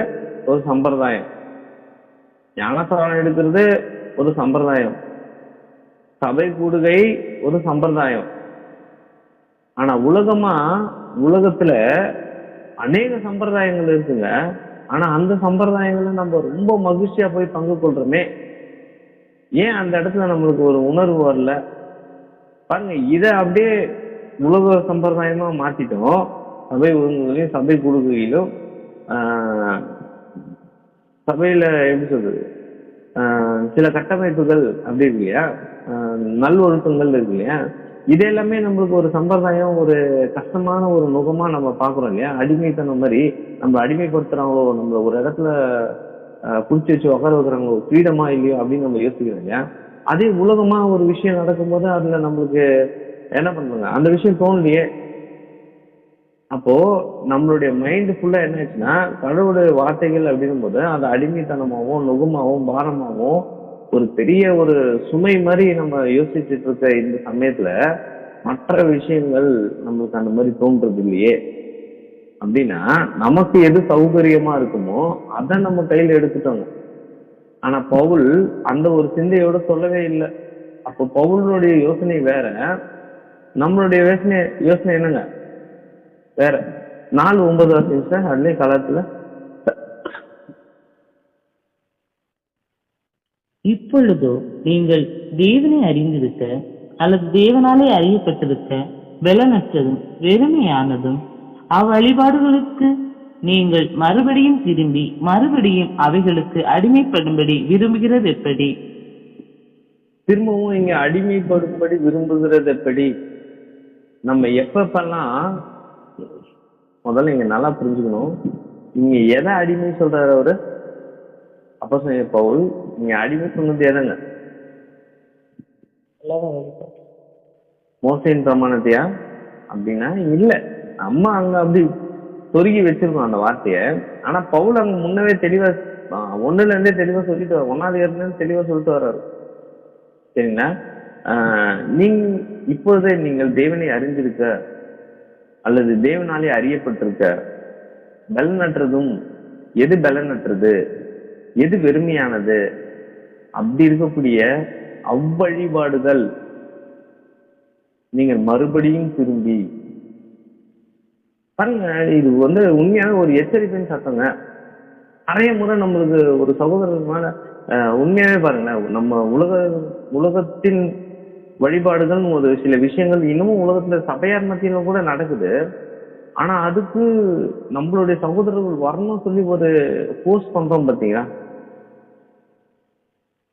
ஒரு சம்பிரதாயம், ஞானஸ்நானம் எடுக்கிறது ஒரு சம்பிரதாயம், சபை கூடுகை ஒரு சம்பிரதாயம். ஆனா உலகத்துல அநேக சம்பிரதாயங்கள் இருக்குங்க. ஆனா அந்த சம்பிரதாயங்களை நம்ம ரொம்ப மகிழ்ச்சியா போய் பங்கு கொள்றோமே, ஏன் அந்த இடத்துல நம்மளுக்கு ஒரு உணர்வு வரல? பாருங்க, இதை அப்படியே உலக சம்பிரதாயமா மாத்திட்டோம். சபை ஒழுங்குகளையும் சபை கூடுகையிலும் சபையில எப்படி சொல்றது, சில கட்டமைப்புகள் அப்படி இருக்கு இல்லையா, நல்வொழுக்கங்கள் இருக்கு இல்லையா, இது எல்லாமே நம்மளுக்கு ஒரு சம்பிரதாயம், ஒரு கஷ்டமான ஒரு நுகமா நம்ம பாக்குறோம் இல்லையா. அடிமைத்தனம் மாதிரி நம்ம அடிமைப்படுத்துறாங்களோ, நம்ம ஒரு இடத்துல புடிச்சு வச்சு உட்கார வைக்கிறாங்களோ, ஃப்ரீடமா இல்லையோ அப்படின்னு நம்ம யோசிக்கிறோம் இல்லையா. அதே உலகமா ஒரு விஷயம் நடக்கும்போது அதுல நம்மளுக்கு என்ன பண்றாங்க, அந்த விஷயம் தோணலையே. அப்போ நம்மளுடைய மைண்ட் ஃபுல்லா என்ன ஆச்சுன்னா, கடவுளுடைய வார்த்தைகள் அப்படின்னும் போது அது அடிமைத்தனமாவும் நுகமாவும் பாரமாவும் ஒரு பெரிய ஒரு சுமை மாதிரி நம்ம யோசிச்சுட்டு இருக்க இந்த சமயத்துல மற்ற விஷயங்கள் நம்மளுக்கு அந்த மாதிரி தோன்றது இல்லையே. அப்படின்னா நமக்கு எது சௌகரியமா இருக்குமோ அதை நம்ம கையில எடுத்துட்டோங்க. ஆனா பவுல் அந்த ஒரு சிந்தையோட சொல்லவே இல்லை. அப்போ பவுலுடைய யோசனை வேற, நம்மளுடைய யோசனை யோசனை என்னங்க வேற. 4:9 சார் அதுலயே காலத்துல. இப்பொழுதோ நீங்கள் தேவனை அறிந்திருக்க அல்லது தேவனாலே அறியப்பட்டிருக்க பலனற்றதும் வெறுமையானதும் அவ்வழிபாடுகளுக்கு நீங்கள் மறுபடியும் திரும்பி மறுபடியும் அவைகளுக்கு அடிமைப்படும்படி விரும்புகிறது எப்படி? திரும்பவும் இங்க அடிமைப்படும்படி விரும்புகிறது எப்படி? நம்ம எப்பப்பெல்லாம் முதல்ல இங்க நல்லா புரிஞ்சுக்கணும், இங்க எதை அடிமை சொல்றாரு அவரு? அப்போஸ்தலன் பவுல் இங்க அடிமை சொன்னது எதங்க? மோசேயின் பிரமாணத்தையா? அப்படின்னா இல்ல. நம்ம அங்க அப்படி சொருகி வச்சிருக்கோம் அந்த வார்த்தைய. ஆனா பவுல் அங்க முன்னவே தெளிவா 1ல இருந்தே தெளிவா சொல்லிட்டு 1வது இருந்து தெளிவா சொல்லிட்டு வர்றாரு. சரிங்களா? நீங்க இப்பொழுதே நீங்கள் தேவனை அறிந்திருக்க அல்லது தேவனாலே அறியப்பட்டிருக்க பலனற்றதும் எது பலனற்றது எது வெறுமையானது அப்படி இருக்கக்கூடிய அவ்வழிபாடுகள் நீங்கள் மறுபடியும் திரும்பி பாருங்க. இது உண்மையான ஒரு எச்சரிப்பின் சத்தங்க. நிறைய முறை நம்மளுக்கு ஒரு சகோதரர் மேல உண்மையாவே பாருங்களேன், நம்ம உலகத்தின் வழிபாடுகள் ஒரு சில விஷயங்கள் இன்னமும் உலகத்துல சபையார் மத்தியில கூட நடக்குது. ஆனா அதுக்கு நம்மளுடைய சகோதரர்கள் வரணும் சொல்லி ஒரு போஸ்ட் பண்றோம் பாத்தீங்களா,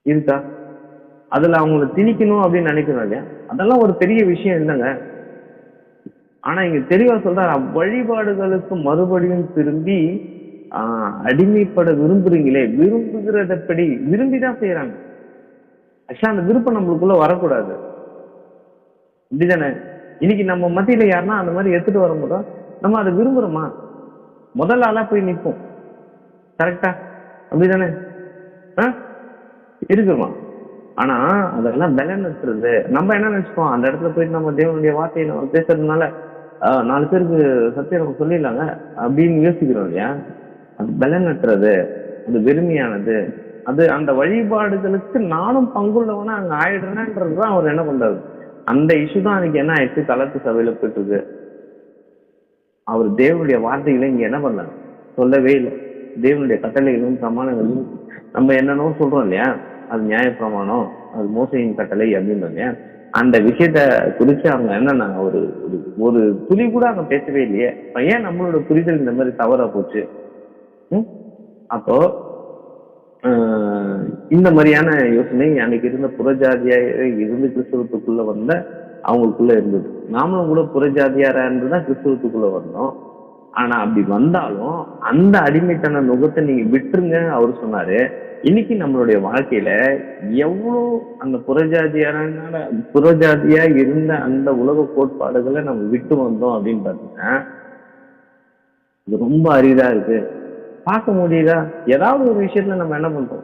இருக்கா? அதுல அவங்கள திணிக்கணும் அப்படின்னு நினைக்கிறோம் இல்லையா? அதெல்லாம் ஒரு பெரிய விஷயம் இல்லைங்க. ஆனா இங்க தெளிவா சொல்ற வழிபாடுகளுக்கு மறுபடியும் திரும்பி அடிமைப்பட விரும்புறீங்களே, விரும்புகிறதப்படி விரும்பிதான் செய்யறாங்க. ஆக்சுவலா அந்த விருப்பம் நம்மளுக்குள்ள வரக்கூடாது. இப்படிதானே? இன்னைக்கு நம்ம மத்தியில யாருன்னா அந்த மாதிரி எடுத்துட்டு வரும்போது நம்ம அதை விரும்புறோமா? முதல் ஆளா போய் நிற்போம். கரெக்டா? அப்படிதானே? இருக்குமா? ஆனா அதெல்லாம் பலனற்றது. நம்ம என்ன நினைச்சுப்போம், அந்த இடத்துல போயிட்டு நம்ம தேவனுடைய வார்த்தையை நம்ம பேசுறதுனால 4 பேருக்கு சத்தியம் நம்ம சொல்லிடலாங்க அப்படின்னு யோசிக்கிறோம் இல்லையா? அது பலனற்றது, அது வெறுமையானது. அது அந்த வழிபாடுகளுக்கு நானும் பங்குள்ளவனா அங்க ஆயிடுறேன்றதுதான் அவர் என்ன பண்றாரு. அந்த இஷ்யூ தான் அன்னைக்கு என்ன ஆயிடுச்சு, கலப்பு சபையில போயிட்டு இருக்கு. அவர் தேவனுடைய வார்த்தைகளை இங்க என்ன பண்ணாரு, சொல்லவே இல்லை. தேவனுடைய கட்டளைகளும் பிரமாணங்களும் நம்ம என்னன்னோ சொல்றோம் இல்லையா, அது நியாய பிரமாணம், அது மோசையின் கட்டளை அப்படின்றோம் இல்லையா, அந்த விஷயத்த குறிச்சு அவங்க என்னன்னா ஒரு ஒரு துளி கூட அங்க பேசவே இல்லையே. ஏன் நம்மளோட புரிதல் இந்த மாதிரி தவறா போச்சு? அப்போ இந்த மாதிரியான யோசனை அன்னைக்கு இருந்த புறஜாதியாக இருந்து கிறிஸ்தவத்துக்குள்ள வந்த அவங்களுக்குள்ள இருந்தது. நாமளும் கூட புறஜாதியாரா இருந்துதான் கிறிஸ்தவத்துக்குள்ள வந்தோம். ஆனா அப்படி வந்தாலும் அந்த அடிமைத்தன நுகத்தை நீங்க விட்டுருங்க அவரு சொன்னாரு. இன்னைக்கு நம்மளுடைய வாழ்க்கையில எவ்வளவு அந்த புறஜாதியா இருந்த அந்த உலக கோட்பாடுகளை நம்ம விட்டு வந்தோம் அப்படின்னு பாத்தீங்கன்னா இது ரொம்ப அரிதா இருக்கு. பார்க்க முடியுதா? ஏதாவது ஒரு விஷயத்துல நம்ம என்ன பண்றோம்,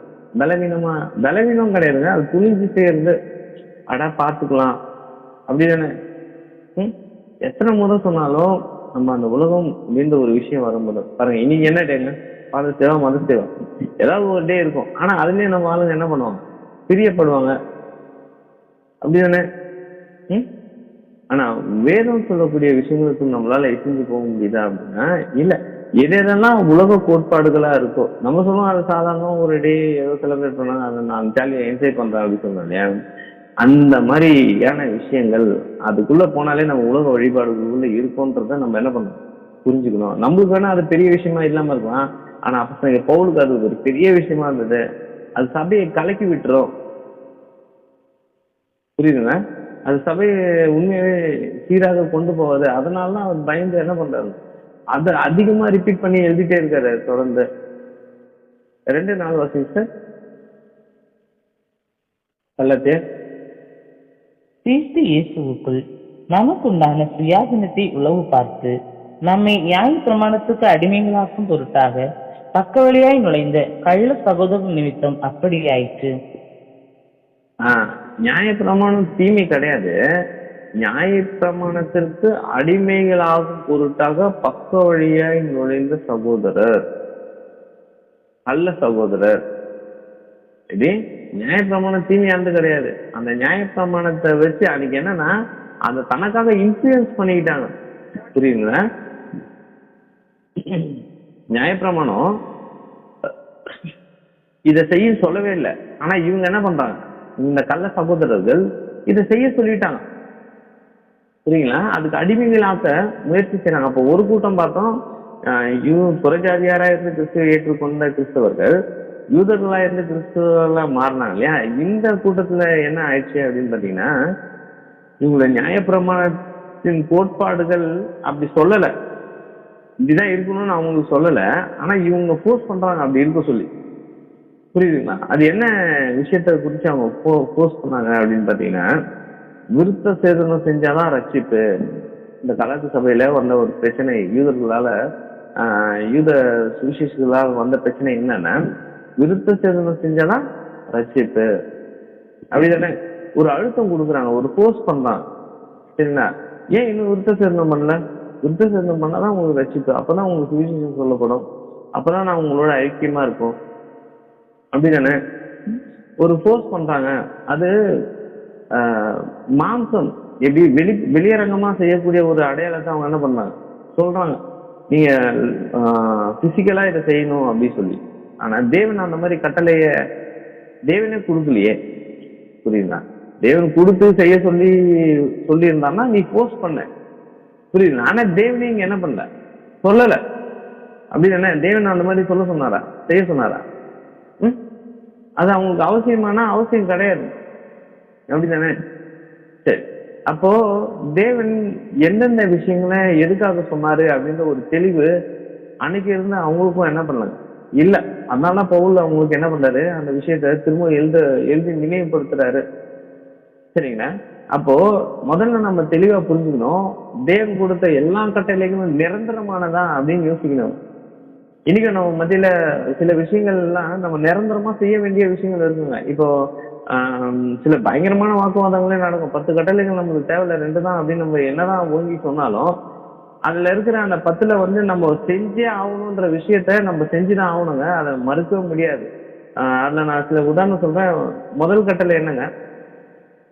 பலவீனம் கிடையாதுங்க, அது துணிஞ்சு செய்யறது. அடா பாத்துக்கலாம் அப்படிதானே? எத்தனை முறை சொன்னாலும் நம்ம அந்த உலகம் மீண்ட ஒரு விஷயம் வரும்போது பாருங்க, இன்னைக்கு என்ன டேங்க, பாத சேவா மத சேவா ஏதாவது ஒரு டே இருக்கும். ஆனா அதுலயே நம்ம ஆளுங்க என்ன பண்ணுவாங்க, பிரியப்படுவாங்க அப்படிதானே? ஆனா வேதம் சொல்லக்கூடிய விஷயங்களுக்கு நம்மளால இசைஞ்சு போக முடியுதா அப்படின்னா இல்ல. எதெல்லாம் உலக கோட்பாடுகளா இருக்கோ நம்ம சொல்லுவோம், அது சாதாரண ஒரு டே ஏதோ செலிப்ரேட் பண்ணாங்க, அதை நான் ஜாலியா என்ஜாய் பண்றேன் அப்படின்னு சொன்னோம் இல்லையா, அந்த மாதிரியான விஷயங்கள் அதுக்குள்ள போனாலே நம்ம உலக வழிபாடுகளுக்குள்ள இருக்கோன்றத நம்ம என்ன பண்ணணும், புரிஞ்சுக்கணும். நம்மளுக்கு வேணா அது பெரிய விஷயமா இல்லாம இருக்கலாம். ஆனா அப்ப பவுலுக்கு அது ஒரு பெரிய விஷயமா இருந்தது. அது சபையை கலக்கி விட்டுரும். புரியுதுங்க? அது சபையை உண்மையாவே சீராக கொண்டு போவாது. அதனாலதான் அவர் பயந்து என்ன பண்றாரு, அதை அதிகமா ரிப்பீட் பண்ணி எழுதிட்டே இருக்காரு தொடர்ந்து. 2:4 வாசிங்க சார். கிறிஸ்து இயேசுவுக்குள் நமக்குண்டான சுயாதீனத்தை உளவு பார்த்து நம்மை நியாய பிரமாணத்துக்கு அடிமைகளாக்கும் பொருட்டாக பக்க வழியாய் நுழைந்த கள்ள சகோதரர் நிமித்தம் அப்படி ஆயிற்று. நியாய பிரமாணம் தீமை கிடையாது. நியாய பிரமாணத்திற்கு அடிமைகளாகும் பொருட்டாக பக்க வழியாய் நுழைந்த சகோதரர், நல்ல சகோதரர். இது நியாய பிரமாணம் தீமையானது கிடையாது. அந்த நியாய பிரமாணத்தை வச்சு அன்னைக்கு என்னன்னா அதை தனக்காக இன்ஃபுளுன்ஸ் பண்ணிக்கிட்டாங்க. புரியுங்களா? நியாயப்பிரமாணம் இதை செய்ய சொல்லவே இல்லை. ஆனா இவங்க என்ன பண்றாங்க, இந்த கள்ள சகோதரர்கள் இதை செய்ய சொல்லிட்டாங்க. புரியுங்களா? அதுக்கு அடிமைகளாக்க முயற்சி செய்யறாங்க. அப்போ ஒரு கூட்டம் பார்த்தோம், புறஜாதியாரா இருந்து கிறிஸ்துவை ஏற்றுக்கொண்ட கிறிஸ்தவர்கள் யூதர்களா இருந்து கிறிஸ்துவர்களா மாறினாங்க இல்லையா? இந்த கூட்டத்துல என்ன ஆயிடுச்சு அப்படின்னு பாத்தீங்கன்னா, இவங்கள நியாயப்பிரமாணத்தின் கோட்பாடுகள் அப்படி சொல்லலை, இப்படிதான் இருக்கணும்னு அவங்களுக்கு சொல்லலை. ஆனா இவங்க போஸ்ட் பண்றாங்க அப்படி இருக்க சொல்லி. புரியுதுங்களா? அது என்ன விஷயத்த குறிச்சு அவங்க போஸ்ட் பண்ணாங்க அப்படின்னு பாத்தீங்கன்னா, விருத்த சேதனம் செஞ்சாதான் ரட்சிப்பு. இந்த கலாச்சார சபையில வந்த ஒரு பிரச்சனை, யூதர்களால யூத சுவிசேஷங்களால் வந்த பிரச்சனை என்னன்னா, விருத்த சேதனம் செஞ்சாதான் ரட்சிப்பு அப்படிதானே ஒரு அழுத்தம் கொடுக்குறாங்க, ஒரு போஸ்ட் பண்றாங்க. சரிங்களா? ஏன் இன்னும் விருத்த சேதனம் பண்ணல? விருத்த சேதனம் பண்ணாதான் உங்களுக்கு ரட்சிப்பு, அப்பதான் உங்களுக்கு சுவிசேஷம் சொல்லப்படும், அப்பதான் நான் உங்களோட ஐக்கியமா இருக்கும் அப்படிதானே ஒரு போஸ்ட் பண்றாங்க. அது மாம்சம் எப்படி வெளியரங்கமா செய்யக்கூடிய ஒரு அடையாளத்தை அவங்க என்ன பண்ணாங்க சொல்றாங்க, நீங்க பிசிக்கலா இதை செய்யணும் அப்படின்னு சொல்லி. ஆனா தேவன் அந்த மாதிரி கட்டளைய தேவனே கொடுக்கலையே. புரியுதுங்களா? தேவன் கொடுத்து செய்ய சொல்லி இருந்தான்னா நீ போஸ்ட் பண்ண. புரியுது? ஆனா தேவனே இங்க என்ன பண்ணல, சொல்லல. அப்படிதானே? தேவன் அந்த மாதிரி சொல்ல சொன்னாரா, செய்ய சொன்னாரா? அது அவங்களுக்கு அவசியமான அவசியம் கிடையாது. அப்படிதானே? சரி, அப்போ தேவன் எந்தெந்த விஷயங்களை எதுக்காக சொன்னாரு அப்படின்ற ஒரு தெளிவு அன்னைக்கு இருந்து அவங்களுக்கும் என்ன பண்ணலாங்க இல்ல. அதனால பவுல் அவங்களுக்கு என்ன பண்றாரு, அந்த விஷயத்த திரும்ப எழுதி நினைவுபடுத்துறாரு. சரிங்களா? அப்போ முதல்ல நம்ம தெளிவா புரிஞ்சுக்கணும், தேவன் கொடுத்த எல்லா கட்டளைகளும் நிரந்தரமானதா அப்படின்னு யோசிக்கணும். இன்னைக்கு நம்ம மத்தியில சில விஷயங்கள் எல்லாம் நம்ம நிரந்தரமா செய்ய வேண்டிய விஷயங்கள் இருக்குங்க. இப்போ சில பயங்கரமான வாக்குவாதங்களே நடக்கும். 10 கட்டளைகள் நம்மளுக்கு தேவையில்ல, 2 தான் அப்படின்னு நம்ம என்னதான் ஓங்கி சொன்னாலும் அதுல இருக்கிற அந்த 10ல நம்ம செஞ்சே ஆகணும்ன்ற விஷயத்த நம்ம செஞ்சுதான் ஆகணுங்க. அதை மறுக்கவே முடியாது. அதுல நான் சில உதாரணம் சொல்றேன். முதல் கட்டளை என்னங்க,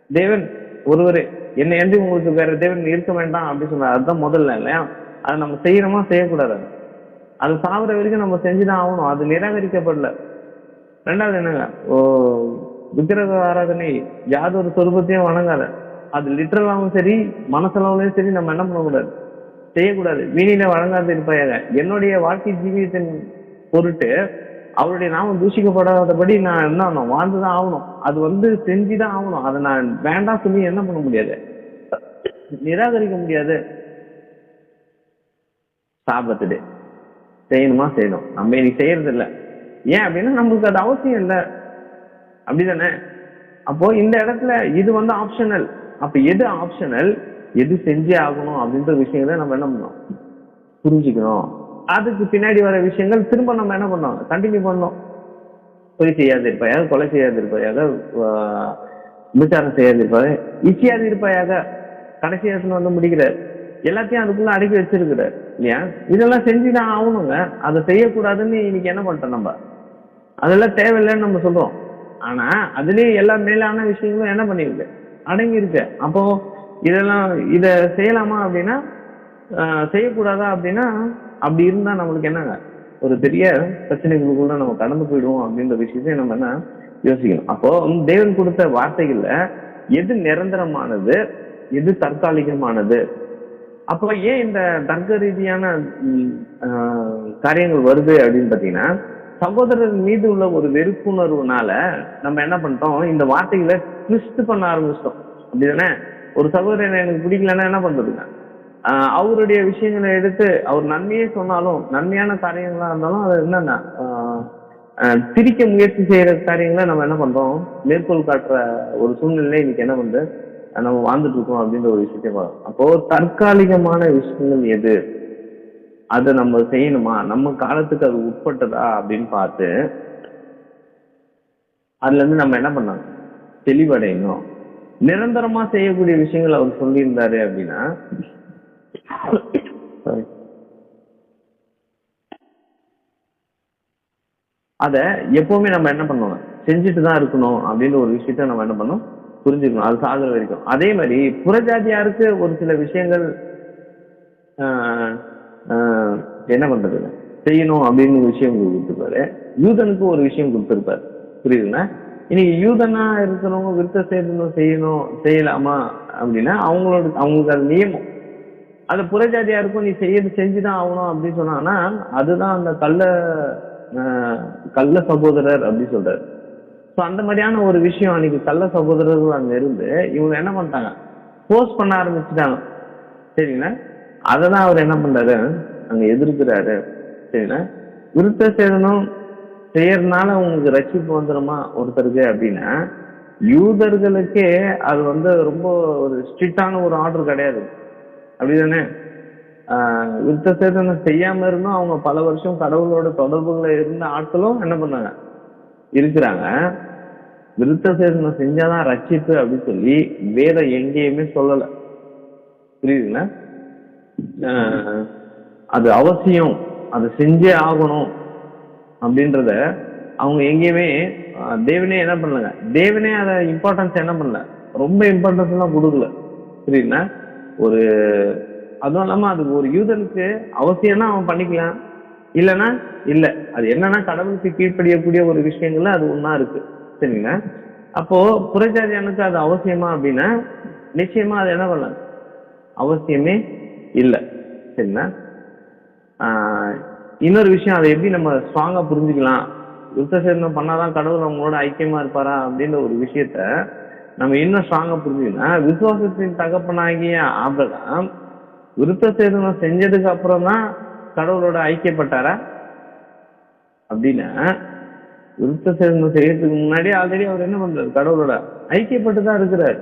தேவன் ஒருவரே, என்னை என்று உங்களுக்கு வேற தேவன் இருக்க வேண்டாம் அப்படின்னு சொன்னார். அதுதான் முதல்ல இல்லையா? அதை நம்ம செய்யறோமா செய்யக்கூடாது, அது சாகுற வரைக்கும் நம்ம செஞ்சுதான் ஆகணும், அது நிராகரிக்கப்படல. ரெண்டாவது என்னங்க, விக்கிரக ஆராதனை யாதொரு சொரூபத்தையும் வணங்காத. அது லிட்டரலாவும் சரி மனசளவுலையும் சரி நம்ம என்ன பண்ணக்கூடாது, செய்யக்கூடாது. வீணில வழங்காது இருப்பாயாக. என்னுடைய வாழ்க்கை ஜீவியத்தின் பொருட்டு அவருடைய நாமம் தூஷிக்கப்படாதபடி நான் என்ன வாழ்ந்துதான் ஆகணும், அது செஞ்சுதான் ஆகணும். அதை நான் வேண்டாம் சொல்லி என்ன பண்ண முடியாது, நிராகரிக்க முடியாது. சாபத்துடே செய்யணுமா செய்யணும், நம்ம இன்னைக்கு செய்யறது இல்லை. ஏன் அப்படின்னா நம்மளுக்கு அது அவசியம் இல்லை. அப்படிதானே? அப்போ இந்த இடத்துல இது ஆப்ஷனல். அப்ப எது ஆப்ஷனல், எது செஞ்சே ஆகணும் அப்படின்ற விஷயங்களை நம்ம என்ன பண்ணோம் புரிஞ்சுக்கணும். அதுக்கு பின்னாடி வர விஷயங்கள் திரும்ப நம்ம என்ன பண்ணோம் கண்டினியூ பண்ணோம். பொய் செய்யாது இருப்பாயாக, கொலை செய்யாது இருப்பாயாக, விபச்சாரம் செய்யாது இருப்பாங்க, இச்சையாது இருப்பாயாக, கடைசி இடத்துல முடிக்கிறார். எல்லாத்தையும் அதுக்குள்ள அடக்கி வச்சிருக்கிறார் இல்லையா? இதெல்லாம் செஞ்சுதான் ஆகணுங்க. அதை செய்யக்கூடாதுன்னு இன்னைக்கு என்ன பண்ணிட்டோம், நம்ம அதெல்லாம் தேவையில்லைன்னு நம்ம சொல்றோம். ஆனா அதுலயே எல்லா மேலான விஷயங்களும் என்ன பண்ணிருக்கு, அடங்கி இருக்கு. அப்போ இதெல்லாம் இதை செய்யலாமா அப்படின்னா செய்யக்கூடாதா அப்படின்னா, அப்படி இருந்தா நம்மளுக்கு என்னங்க ஒரு பெரிய பிரச்சனைகளுக்குள்ள நம்ம கடந்து போயிடுவோம் அப்படின்ற விஷயத்தையும் நம்ம என்ன யோசிக்கணும். அப்போ தேவன் கொடுத்த வார்த்தைகள்ல எது நிரந்தரமானது, எது தற்காலிகமானது. அப்போ ஏன் இந்த தர்க்க ரீதியான காரியங்கள் வருது அப்படின்னு பாத்தீங்கன்னா, சகோதரர் மீது உள்ள ஒரு வெறுப்புணர்வுனால நம்ம என்ன பண்ணிட்டோம், இந்த வார்த்தைகளை ட்விஸ்ட் பண்ண ஆரம்பிச்சிட்டோம். அப்படிதானே? ஒரு சகோதரன் எனக்கு பிடிக்கலன்னா என்ன பண்றதுங்க, அவருடைய விஷயங்களை எடுத்து அவர் நன்மையே சொன்னாலும், நன்மையான காரியங்களா இருந்தாலும் அதை என்னன்னா திரிக்க முயற்சி செய்யற காரியங்களை நம்ம என்ன பண்றோம், மேற்கோள் காட்டுற ஒரு சூழ்நிலை இன்னைக்கு என்ன பண்றது நம்ம வாழ்ந்துட்டு இருக்கோம் அப்படின்ற ஒரு விஷயத்தை பார்க்கணும். அப்போ தற்காலிகமான விஷயங்கள் எது, அதை நம்ம செய்யணுமா, நம்ம காலத்துக்கு அது உட்பட்டதா அப்படின்னு பார்த்து அதுல இருந்து நம்ம என்ன பண்ணணும், தெளிவடையணும். நிரந்தரமா செய்யக்கூடிய விஷயங்கள் அவர் சொல்லியிருந்தாரு அப்படின்னா அத எப்பவுமே நம்ம என்ன பண்ணணும், செஞ்சுட்டு தான் இருக்கணும் அப்படின்னு ஒரு விஷயத்த நம்ம என்ன பண்ணணும், புரிஞ்சுக்கணும். அது சாதனை வரைக்கும். அதே மாதிரி புறஜாதியாருக்கு ஒரு சில விஷயங்கள் ஆஹ் ஆஹ் என்ன பண்றது செய்யணும் அப்படின்னு ஒரு விஷயம் கொடுத்துருப்பாரு. யூதனுக்கு ஒரு விஷயம் கொடுத்துருப்பாரு. புரியுதுன்னா, இன்னைக்கு யூதனா இருக்கிறவங்க விருத்த சேதனம் செய்யலாமா அப்படின்னா அவங்களுக்கு அது நியமம். அது புறஜாதியா இருக்கும், நீ செஞ்சுதான் ஆகணும் அப்படின்னு சொன்னாங்கன்னா அதுதான் அந்த கள்ள சகோதரர் அப்படி சொல்றாரு. ஸோ அந்த மாதிரியான ஒரு விஷயம் அன்னைக்கு கள்ள சகோதரர்கள் அங்க இருந்து இவங்க என்ன பண்ணிட்டாங்க, போஸ்ட் பண்ண ஆரம்பிச்சுட்டாங்க. சரிங்களா, அததான் அவர் என்ன பண்றாரு, அங்க எதிர்க்கிறாரு. சரிங்களா, விருத்த சேதனம் செய்யறதுனால உங்களுக்கு ரட்சிப்பு வந்துருமா ஒருத்தருக்கு அப்படின்னா, யூதர்களுக்கே அது ரொம்ப ஒரு ஸ்ட்ரிக்டான ஒரு ஆர்டர் கிடையாது. அப்படிதானே? விருத்த சேதனம் செய்யாம இருந்தும் அவங்க பல வருஷம் கடவுளோட தொடர்புல இருந்த ஆட்களும் என்ன பண்ணாங்க, இருக்கிறாங்க. விருத்த சேதனம் செஞ்சாதான் ரட்சிப்பு அப்படின்னு சொல்லி வேதம் எங்கேயுமே சொல்லல. புரியுதுங்களா? அது அவசியம், அது செஞ்சே ஆகணும் அப்படின்றத அவங்க எங்கேயுமே தேவனே என்ன பண்ணலங்க, தேவனே அதை இம்பார்ட்டன்ஸ் என்ன பண்ணல, ரொம்ப இம்பார்ட்டன்ஸ் எல்லாம் கொடுக்கல. புரியுதுங்களா? ஒரு அதுவும் இல்லாம அது ஒரு யூதனுக்கு அவசியம்னா அவன் பண்ணிக்கலாம், இல்லைன்னா இல்ல. அது என்னன்னா கடவுளுக்கு கீழ்ப்படியக்கூடிய ஒரு விஷயங்கள்ல அது ஒன்னா இருக்கு. சரிங்களா? அப்போ புறஜாதியானுக்கு அது அவசியமா அப்படின்னா நிச்சயமா அது என்ன பண்ணலாம், அவசியமே இல்லை. சரிங்களா? இன்னொரு விஷயம், அதை எப்படி நம்ம ஸ்ட்ராங்கா புரிஞ்சுக்கலாம், விருத்த சேதனம் பண்ணாதான் கடவுள் அவங்களோட ஐக்கியமா இருப்பாரா அப்படின்ற ஒரு விஷயத்த நம்ம இன்னும் ஸ்ட்ராங்கா புரிஞ்சுக்கலாம். விசுவாசத்தின் தகப்பனாகிய ஆபிரகாம் விருத்த சேதனம் செஞ்சதுக்கு அப்புறம் தான் கடவுளோட ஐக்கியப்பட்டாரா அப்படின்னா, விருத்த சேதனம் செய்யறதுக்கு முன்னாடி ஆல்ரெடி அவர் என்ன பண்றாரு, கடவுளோட ஐக்கியப்பட்டுதான் இருக்கிறார்.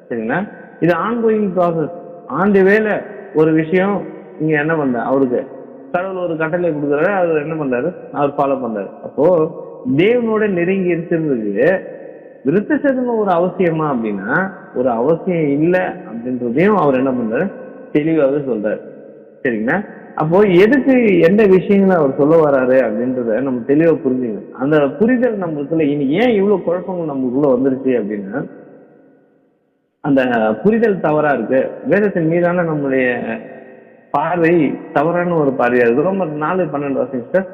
சரிங்களா? இது ஆன்கோயிங் ப்ராசஸ். ஆண்டு வேலை ஒரு விஷயம் இங்க என்ன பண்ற, அவருக்கு கடவுள் ஒரு கட்டளை கொடுக்குறாரு, அவர் என்ன பண்றாரு, அவர் ஃபாலோ பண்றாரு. அப்போ தேவனோட நெருங்கி இருக்கிறதுக்கு விருத்த சேதனம் ஒரு அவசியமா அப்படின்னா ஒரு அவசியம் இல்லை அப்படின்றதையும் அவர் என்ன பண்றாரு, தெளிவாகவே சொல்றாரு. சரிங்களா? அப்போ எதுக்கு எந்த விஷயங்களை அவர் சொல்ல வராரு அப்படின்றத நம்ம தெளிவா புரிஞ்சுக்கணும். அந்த புரிதல் நம்மளுக்குள்ள இனி ஏன் இவ்வளவு குழப்பங்கள் நமக்குள்ள வந்துருச்சு அப்படின்னா, அந்த புரிதல் தவறா இருக்கு. வேதத்தின் மீதான நம்மளுடைய பார்வை தவறான ஒரு பார்வையா இருக்கு. ரோமர் 4:12 வாசிங்க சார்.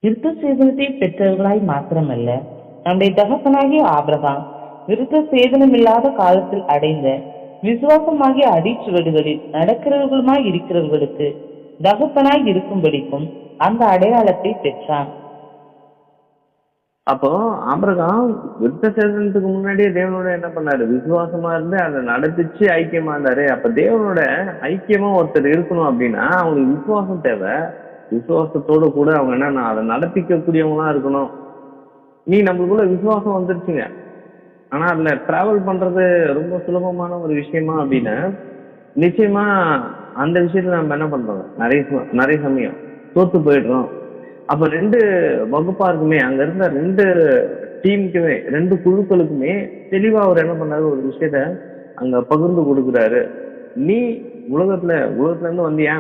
விருத்த சேதனத்தை பெற்றவர்களாய் மாத்திரமல்ல, நம்முடைய தகப்பனாகிய ஆபிரகாம் விருத்த சேதனம் இல்லாத காலத்தில் அடைந்த விசுவாசமாகிய அடிச்சுவடுகளில் நடக்கிறவர்களுமாய் இருக்கிறவர்களுக்கு தகப்பனாய் இருக்கும்படிக்கும் அந்த அடையாளத்தை பெற்றான். அப்போ ஆபிரகாம் விருத்த சேதனத்துக்கு முன்னாடியே தேவனோட என்ன பண்ணாரு, விசுவாசமா இருந்து அதை நடத்திச்சு ஐக்கியமா இருந்தாரு. அப்ப தேவனோட ஐக்கியமா ஒருத்தர் இருக்கணும் அப்படின்னா அவங்களுக்கு விசுவாசம் தேவை. விசுவாசத்தோட கூட அவங்க என்ன அதை நடத்திக்கக்கூடியவங்களா இருக்கணும். நீ நம்மளுக்குள்ள விசுவாசம் வந்துருச்சுங்க, ஆனா அதுல டிராவல் பண்றது ரொம்ப சுலபமான ஒரு விஷயமா அப்படின்னா நிச்சயமா அந்த விஷயத்துல நம்ம என்ன பண்றோம், நிறைய சமயம் தோத்து போயிடுறோம். அப்ப 2 வகுப்பா இருக்குமே, அங்க இருந்த 2 டீமுக்குமே 2 குழுக்களுக்குமே தெளிவா அவர் என்ன பண்றாரு, ஒரு விஷயத்த அங்க பகிர்ந்து கொடுக்குறாரு. நீ உலகத்துல இருந்து வந்தியா,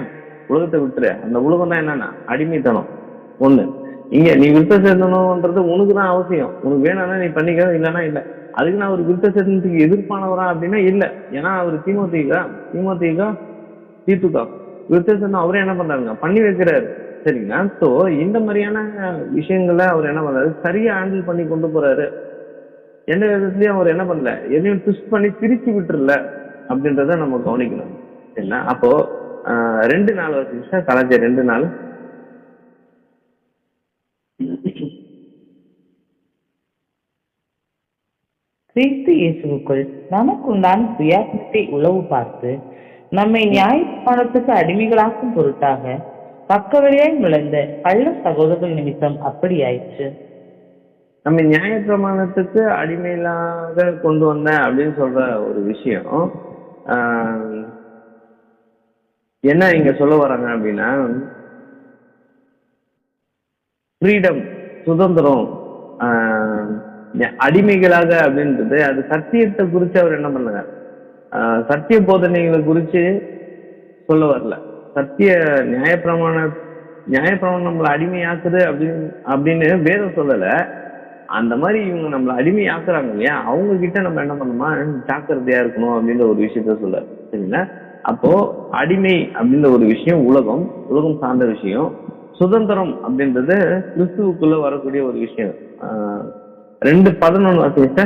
உலகத்தை விட்டுரு. அந்த உலகம் தான் என்னன்னா அடிமைத்தனம். ஒண்ணு, இங்க நீ விருத்த சேதனம்ன்றது உனக்குதான் அவசியம், உனக்கு வேணும்னா நீ பண்ணிக்க, இல்லைன்னா இல்லை. அதுக்கு நான் ஒரு விருத்த சேதனத்துக்கு எதிர்ப்பானவரா அப்படின்னா இல்லை. ஏன்னா அவர் தீத்துக்கா விருத்த சேதனம் அவரே என்ன பண்றாருங்க, பண்ணி வைக்கிறாரு. சரிங்களா? ஸோ இந்த மாதிரியான விஷயங்களை அவர் என்ன பண்றாரு, சரியா ஹேண்டில் பண்ணி கொண்டு போறாரு. எந்த விதத்துலயும் அவர் என்ன பண்ணல, எதையும் ட்விஸ்ட் பண்ணி பிரிச்சு விட்டுருல அப்படின்றத நம்ம கவனிக்கணும். சரிங்களா? அப்போ 2:4 வருஷம் கலைஞர் 2:4. கிறிஸ்து இயேசுவுக்குள் நமக்கு உண்டான சுயாசனத்தை உளவு பார்த்து நம்மை நியாயப்பிரமாணத்துக்கு அடிமைகளாக்கும் பொருட்டாக பக்க வழியாய் நுழைந்த கள்ள சகோதரர்கள் நிமித்தம் அப்படி ஆயிற்று. நம்ம நியாயப்பிரமாணத்துக்கு அடிமையிலாக கொண்டு வந்த அப்படின்னு சொல்ற ஒரு விஷயம் என்ன இங்க சொல்ல வராங்க அப்படின்னா, ஃப்ரீடம், சுதந்திரம், அடிமைகளாக அப்படின்றது அது சத்தியத்தை குறித்து அவர் என்ன பண்ணாங்க, சத்திய போதனைகளை குறித்து சொல்ல வரல. சத்திய நியாயப்பிரமாணம் நம்மளை அடிமையாக்குது அப்படின்னு வேதம் சொல்லலை. அந்த மாதிரி இவங்க நம்மளை அடிமையாக்குறாங்க இல்லையா, அவங்க கிட்ட நம்ம என்ன பண்ணணுமா, ஜாக்கிரதையா இருக்கணும் அப்படின்ற ஒரு விஷயத்த சொல்ல. சரிங்களா? அப்போ அடிமை அப்படின்ற ஒரு விஷயம் உலகம் சார்ந்த விஷயம். சுதந்திரம் அப்படின்றது கிறிஸ்துவுக்குள்ள வரக்கூடிய ஒரு விஷயம். 2:11 வாசிங்க.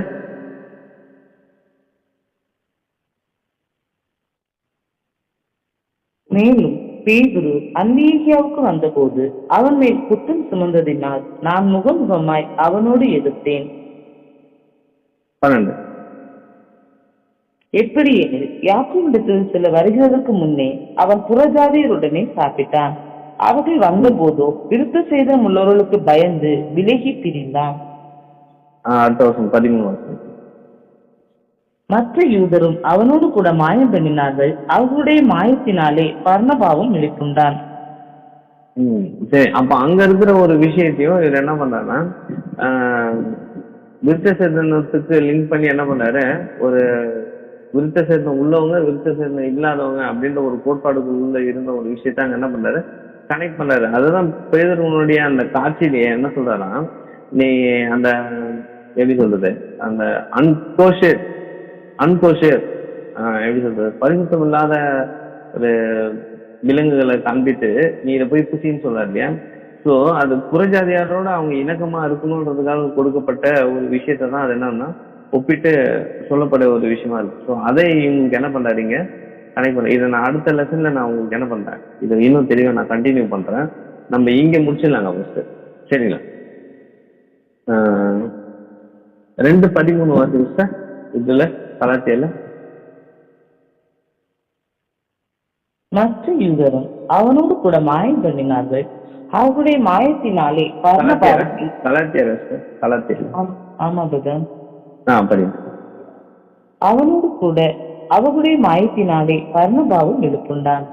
மேலும் பேதுரு அந்தியோகியாவுக்கு வந்தபோது அவன் மேல் குற்றம் சுமந்ததினால் நான் முகமுகமாய் அவனோடு எதிர்த்தேன். 12 எப்படி எனில் யாக்கோபிடத்தில் சில வருகிறதற்கு முன்னே அவன் புறஜாதியருடனே சாப்பிட்டான். அவர்கள் வந்தபோதோ விருத்த சேதம் உள்ளவர்களுக்கு பயந்து விலகி பிரிந்தான். அடுத்த வருஷம் 13 வருஷம். மற்ற யூதரும் அவனோடு கூட மாயம் பண்ணினார்கள். அவர்களுடைய மாயத்தினாலே பர்னபாவும் இழுக்குண்டான். சரி, அப்ப அங்க இருக்கிற ஒரு விஷயத்தையும் இவர் என்ன பண்றாருன்னா, விருத்த சேதனத்துக்கு லிங்க் பண்ணி என்ன பண்றாரு, ஒரு விருத்த சேதனம் உள்ளவங்க விருத்த சேதனம் இல்லாதவங்க அப்படின்ற ஒரு கோட்பாடுக்குள்ள இருந்த ஒரு விஷயத்த அங்க என்ன பண்றாரு, கனெக்ட் பண்றாரு. அதுதான் பேதுருவனுடைய அந்த காட்சியிலேயே என்ன சொல்றாருன்னா, நீ அந்த எப்படி சொல்றது, அந்த அன்கோஷியர் எப்படி சொல்றது, பரிசுத்தம் இல்லாத ஒரு விலங்குகளை காண்பித்து நீ இதை போய் புசின்னு சொல்றாரு இல்லையா. ஸோ அது புறஜாதியாரோட அவங்க இணக்கமா இருக்கணுன்றதுக்காக கொடுக்கப்பட்ட ஒரு விஷயத்த தான் அது என்னன்னா ஒப்பிட்டு சொல்லப்பட ஒரு விஷயமா இருக்கு. ஸோ அதை இவங்களுக்கு என்ன பண்றாருங்க, கனெக்ட் பண்ண. இதை நான் அடுத்த லெசன்ல நான் உங்களுக்கு என்ன பண்றேன், இதை இன்னும் தெளிவாக நான் கண்டினியூ பண்றேன். நம்ம இங்க முடிச்சிடலாங்க ஃபர்ஸ்ட். சரிங்களா? 2:13 வாசிங்க சார். இதுல கலாத்தியில மற்ற யூதரும் அவனோடு கூட மாயம் பண்ணினார்கள். அவர்களுடைய மாயத்தினாலே ஆமா பிரதர், அவனோடு கூட அவர்களுடைய மாயத்தினாலே பர்னபாவும் எழுப்புண்டான்.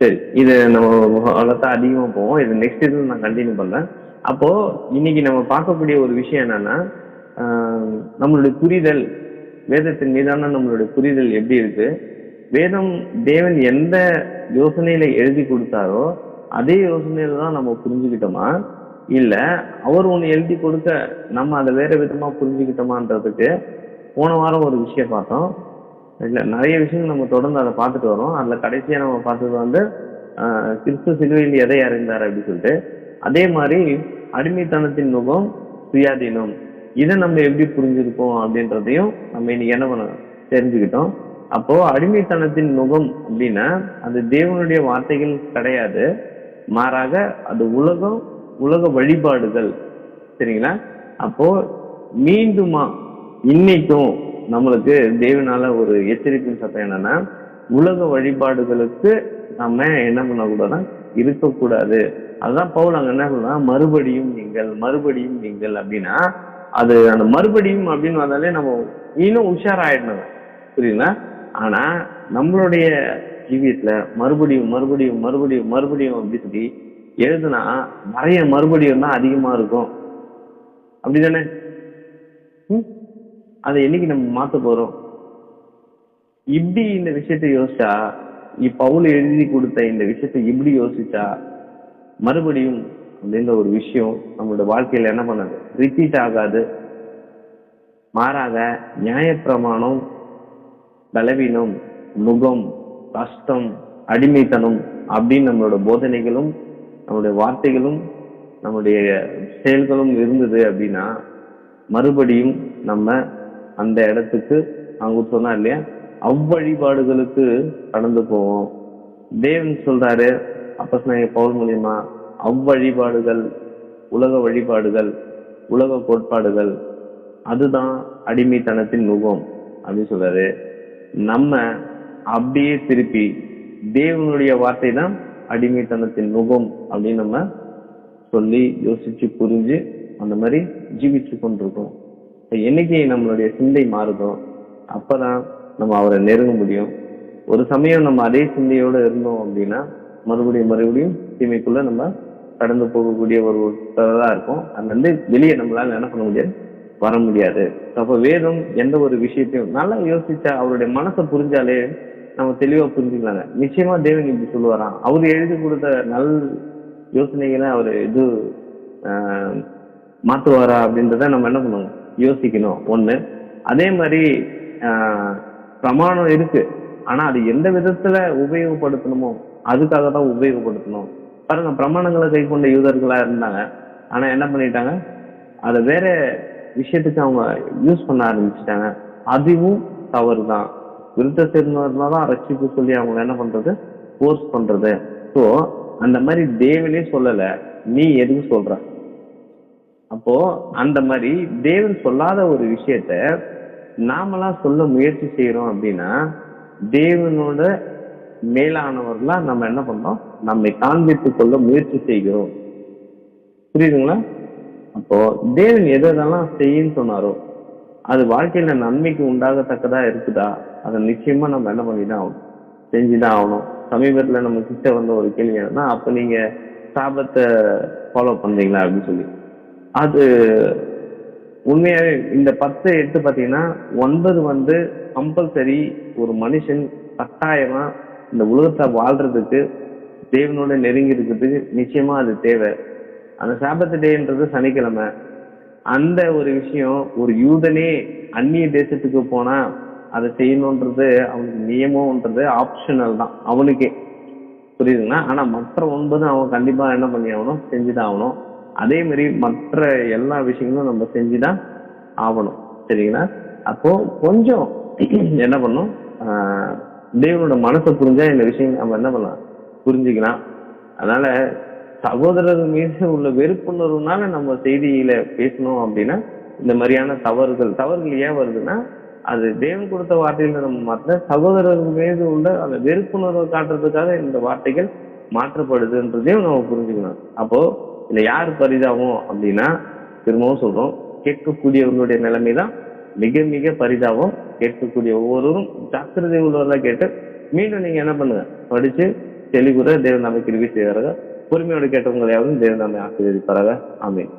சரி, இது நம்ம அவ்வளோதான் அதிகமா போவோம். இது நெக்ஸ்ட் இதுல நான் கண்டினியூ பண்றேன். அப்போ இன்னைக்கு நம்ம பார்க்கக்கூடிய ஒரு விஷயம் என்னன்னா, நம்மளுடைய புரிதல், வேதத்தின் மீதான நம்மளுடைய புரிதல் எப்படி இருக்கு, வேதம் தேவன் எந்த யோசனையில எழுதி கொடுத்தாரோ அதே யோசனையில தான் நம்ம புரிஞ்சுக்கிட்டோமா, இல்ல அவர் ஒண்ணு எழுதி கொடுக்க நம்ம அதை வேற விதமா புரிஞ்சுக்கிட்டோமான்றதுக்கு போன வாரம் ஒரு விஷயம் பார்த்தோம். இல்ல நிறைய விஷயங்கள் நம்ம தொடர்ந்து அதை பார்த்துட்டு வரோம். அதுல கடைசியா நம்ம பார்த்தது வந்து கிறிஸ்து சிலுவையில் எதை அறிந்தார் அப்படின்னு சொல்லிட்டு, அதே மாதிரி அடிமைத்தனத்தின் நுகம், சுயாதீனம், இதை நம்ம எப்படி புரிஞ்சிருக்கோம் அப்படின்றதையும் நம்ம இன்னைக்கு என்ன பண்ண தெரிஞ்சுக்கிட்டோம். அப்போ அடிமைத்தனத்தின் நுகம் அப்படின்னா அது தேவனுடைய வார்த்தைகள் கிடையாது, மாறாக அது உலக வழிபாடுகள். சரிங்களா? அப்போ மீண்டுமா இன்னைக்கும் நம்மளுக்கு தேவனால ஒரு எச்சரிப்பின் சத்தம் என்னன்னா, உலக வழிபாடுகளுக்கு நம்ம என்ன பண்ணக்கூடாதுன்னா இருக்கக்கூடாது. அதுதான் பவுல் அங்க என்ன சொல்றா, மறுபடியும் நீங்கள் அப்படின்னா, அது அந்த மறுபடியும் அப்படின்னு வந்தாலே நம்ம இன்னும் உஷாராயிடணும். புரியுதுங்களா? ஆனா நம்மளுடைய ஜீவியத்துல மறுபடியும் அப்படி சொல்லி எழுதுனா நிறைய மறுபடியும் தான் அதிகமா இருக்கும். அப்படிதானே? அதை என்னைக்கு நம்ம மாத்த போறோம்? இப்படி இந்த விஷயத்தை யோசிச்சா, பவுல் எழுதி கொடுத்த இந்த விஷயத்தை இப்படி யோசிச்சா, மறுபடியும் அப்படின்ற ஒரு விஷயம் நம்மளோட வாழ்க்கையில என்ன பண்ணாது, ரிப்பீட் ஆகாது. மாறாக நியாயப்பிரமாணம், பலவீனம், நுகம், கஷ்டம், அடிமைத்தனம் அப்படின்னு நம்மளோட போதனைகளும் நம்மளுடைய வார்த்தைகளும் நம்முடைய செயல்களும் இருந்தது அப்படின்னா, மறுபடியும் நம்ம அந்த இடத்துக்கு அவங்க சொன்னா இல்லையா, அவ்வழிபாடுகளுக்கு கடந்து போவோம். தேவன் சொல்றாரு அப்போஸ்தலனாகிய பவுல் மூலியமா, அவ்வழிபாடுகள், உலக வழிபாடுகள், உலக கோட்பாடுகள், அதுதான் அடிமைத்தனத்தின் நுகம் அப்படின்னு சொல்றாரு. நம்ம அப்படியே திருப்பி தேவனுடைய வார்த்தை தான் அடிமைத்தனத்தின் நுகம் அப்படின்னு நம்ம சொல்லி யோசிச்சு புரிஞ்சு அந்த மாதிரி ஜீவிச்சு கொண்டிருக்கோம். என்னைக்கு நம்மளுடைய சிந்தை மாறுதோ அப்பதான் நம்ம அவரை நெருங்க முடியும். ஒரு சமயம் நம்ம அதே சிந்தையோட இருந்தோம் அப்படின்னா மறுபடியும் தீமைக்குள்ள நம்ம கடந்து போகக்கூடிய ஒருத்தரா இருக்கும். அது வந்து வெளியே நம்மளால என்ன பண்ண முடியாது, வர முடியாது. அப்ப வேதம் எந்த ஒரு விஷயத்தையும் நல்லா யோசிச்சா அவருடைய மனசை புரிஞ்சாலே நம்ம தெளிவா புரிஞ்சுக்கலாங்க. நிச்சயமா தேவன் இப்படி சொல்லுவாராம், அவரு எழுதி கொடுத்த நல் யோசனைகளை அவர் இது மாத்துவாரா அப்படின்றத நம்ம என்ன பண்ணணும், யோசிக்கணும். ஒண்ணு. அதே மாதிரி பிரமாணம் இருக்கு, ஆனா அது எந்த விதத்துல உபயோகப்படுத்தணுமோ அதுக்காக தான் உபயோகப்படுத்தணும். பாருங்க, பிரமாணங்களை கை கொண்ட யூதர்களா இருந்தாங்க, ஆனா என்ன பண்ணிட்டாங்க, அதை வேற விஷயத்துக்கு அவங்க யூஸ் பண்ண ஆரம்பிச்சுட்டாங்க. அதுவும் தவறு தான். விருத்த சேர்ந்தவர்தான் ரட்சிப்பு சொல்லி அவங்க என்ன பண்றது, போர்ஸ் பண்றது. ஸோ அந்த மாதிரி தேவனே சொல்லல, நீ எதுக்கு சொல்ற? அப்போ அந்த மாதிரி தேவன் சொல்லாத ஒரு விஷயத்த நாமெல்லாம் சொல்ல முயற்சி செய்யறோம் அப்படின்னா தேவனோட மேலானவர்களா நம்ம என்ன பண்றோம், நம்மை காண்பித்துக் கொள்ள முயற்சி செய்கிறோம். புரியுதுங்களா? அப்போ தேவன் எதெல்லாம் செய்யன்னு சொன்னாரோ அது வாழ்க்கையில நன்மைக்கு உண்டாகத்தக்கதா இருக்குதா, அதை நிச்சயமா நம்ம என்ன பண்ணிதான் ஆகணும், செஞ்சுதான் ஆகணும். சமீபத்துல நம்ம கிட்ட வந்த ஒரு கேள்வி என்னன்னா, அப்ப நீங்க சாபத்தை ஃபாலோ பண்றீங்களா அப்படின்னு சொல்லி. அது உண்மையாவே இந்த 10:8 பாத்தீங்கன்னா 9 வந்து கம்பல்சரி ஒரு மனுஷன் கட்டாயமா இந்த உலகத்தை வாழ்றதுக்கு தேவனோட நெருங்கி இருக்கிறதுக்கு நிச்சயமா அது தேவை. அந்த சாபத்து டேன்றது சனிக்கிழமை. அந்த ஒரு விஷயம் ஒரு யூதனே அந்நிய தேசத்துக்கு போனா அதை செய்யணும்ன்றது அவனுக்கு நியமம்ன்றது ஆப்ஷனல் தான் அவனுக்கே. புரியுதுங்களா? ஆனா மற்ற 9 அவன் கண்டிப்பா என்ன பண்ணி ஆகணும், செஞ்சுதான் ஆகணும். அதே மாதிரி மற்ற எல்லா விஷயங்களும் நம்ம செஞ்சுதான் ஆகணும். சரிங்களா? அப்போ கொஞ்சம் என்ன பண்ணும், தேவனோட மனசை புரிஞ்சா இந்த விஷயம் நம்ம என்ன பண்ணலாம், புரிஞ்சுக்கலாம். அதனால சகோதரர் மீது உள்ள வெறுப்புணர்வுனால நம்ம செய்தியில பேசணும் அப்படின்னா இந்த மாதிரியான தவறுகள் ஏன் வருதுன்னா, அது தேவன் கொடுத்த வார்த்தைகளை நம்ம மாற்ற சகோதரர்கள் மீது உள்ள அந்த வெறுப்புணர்வை காட்டுறதுக்காக இந்த வார்த்தைகள் மாற்றப்படுதுன்றதையும் நம்ம புரிஞ்சுக்கணும். அப்போ இதுல யாரு பரிதாபம் அப்படின்னா, திரும்பவும் சொல்றோம், கேட்கக்கூடியவர்களுடைய நிலைமைதான் மிக மிக பரிதாபம். கேட்கக்கூடிய ஒவ்வொருவரும் ஜாக்கிரதை உள்ளவர்களா கேட்டு மீண்டும் நீங்க என்ன பண்ணுங்க, படிச்சு தெளிவுற தேவன் நம்மை கிருபை செய்வார்கள். பொறுமையோடு கேட்டவங்களையாவது தேவன் நம்மை ஆசீர்வதிப்பாராக. ஆமென்.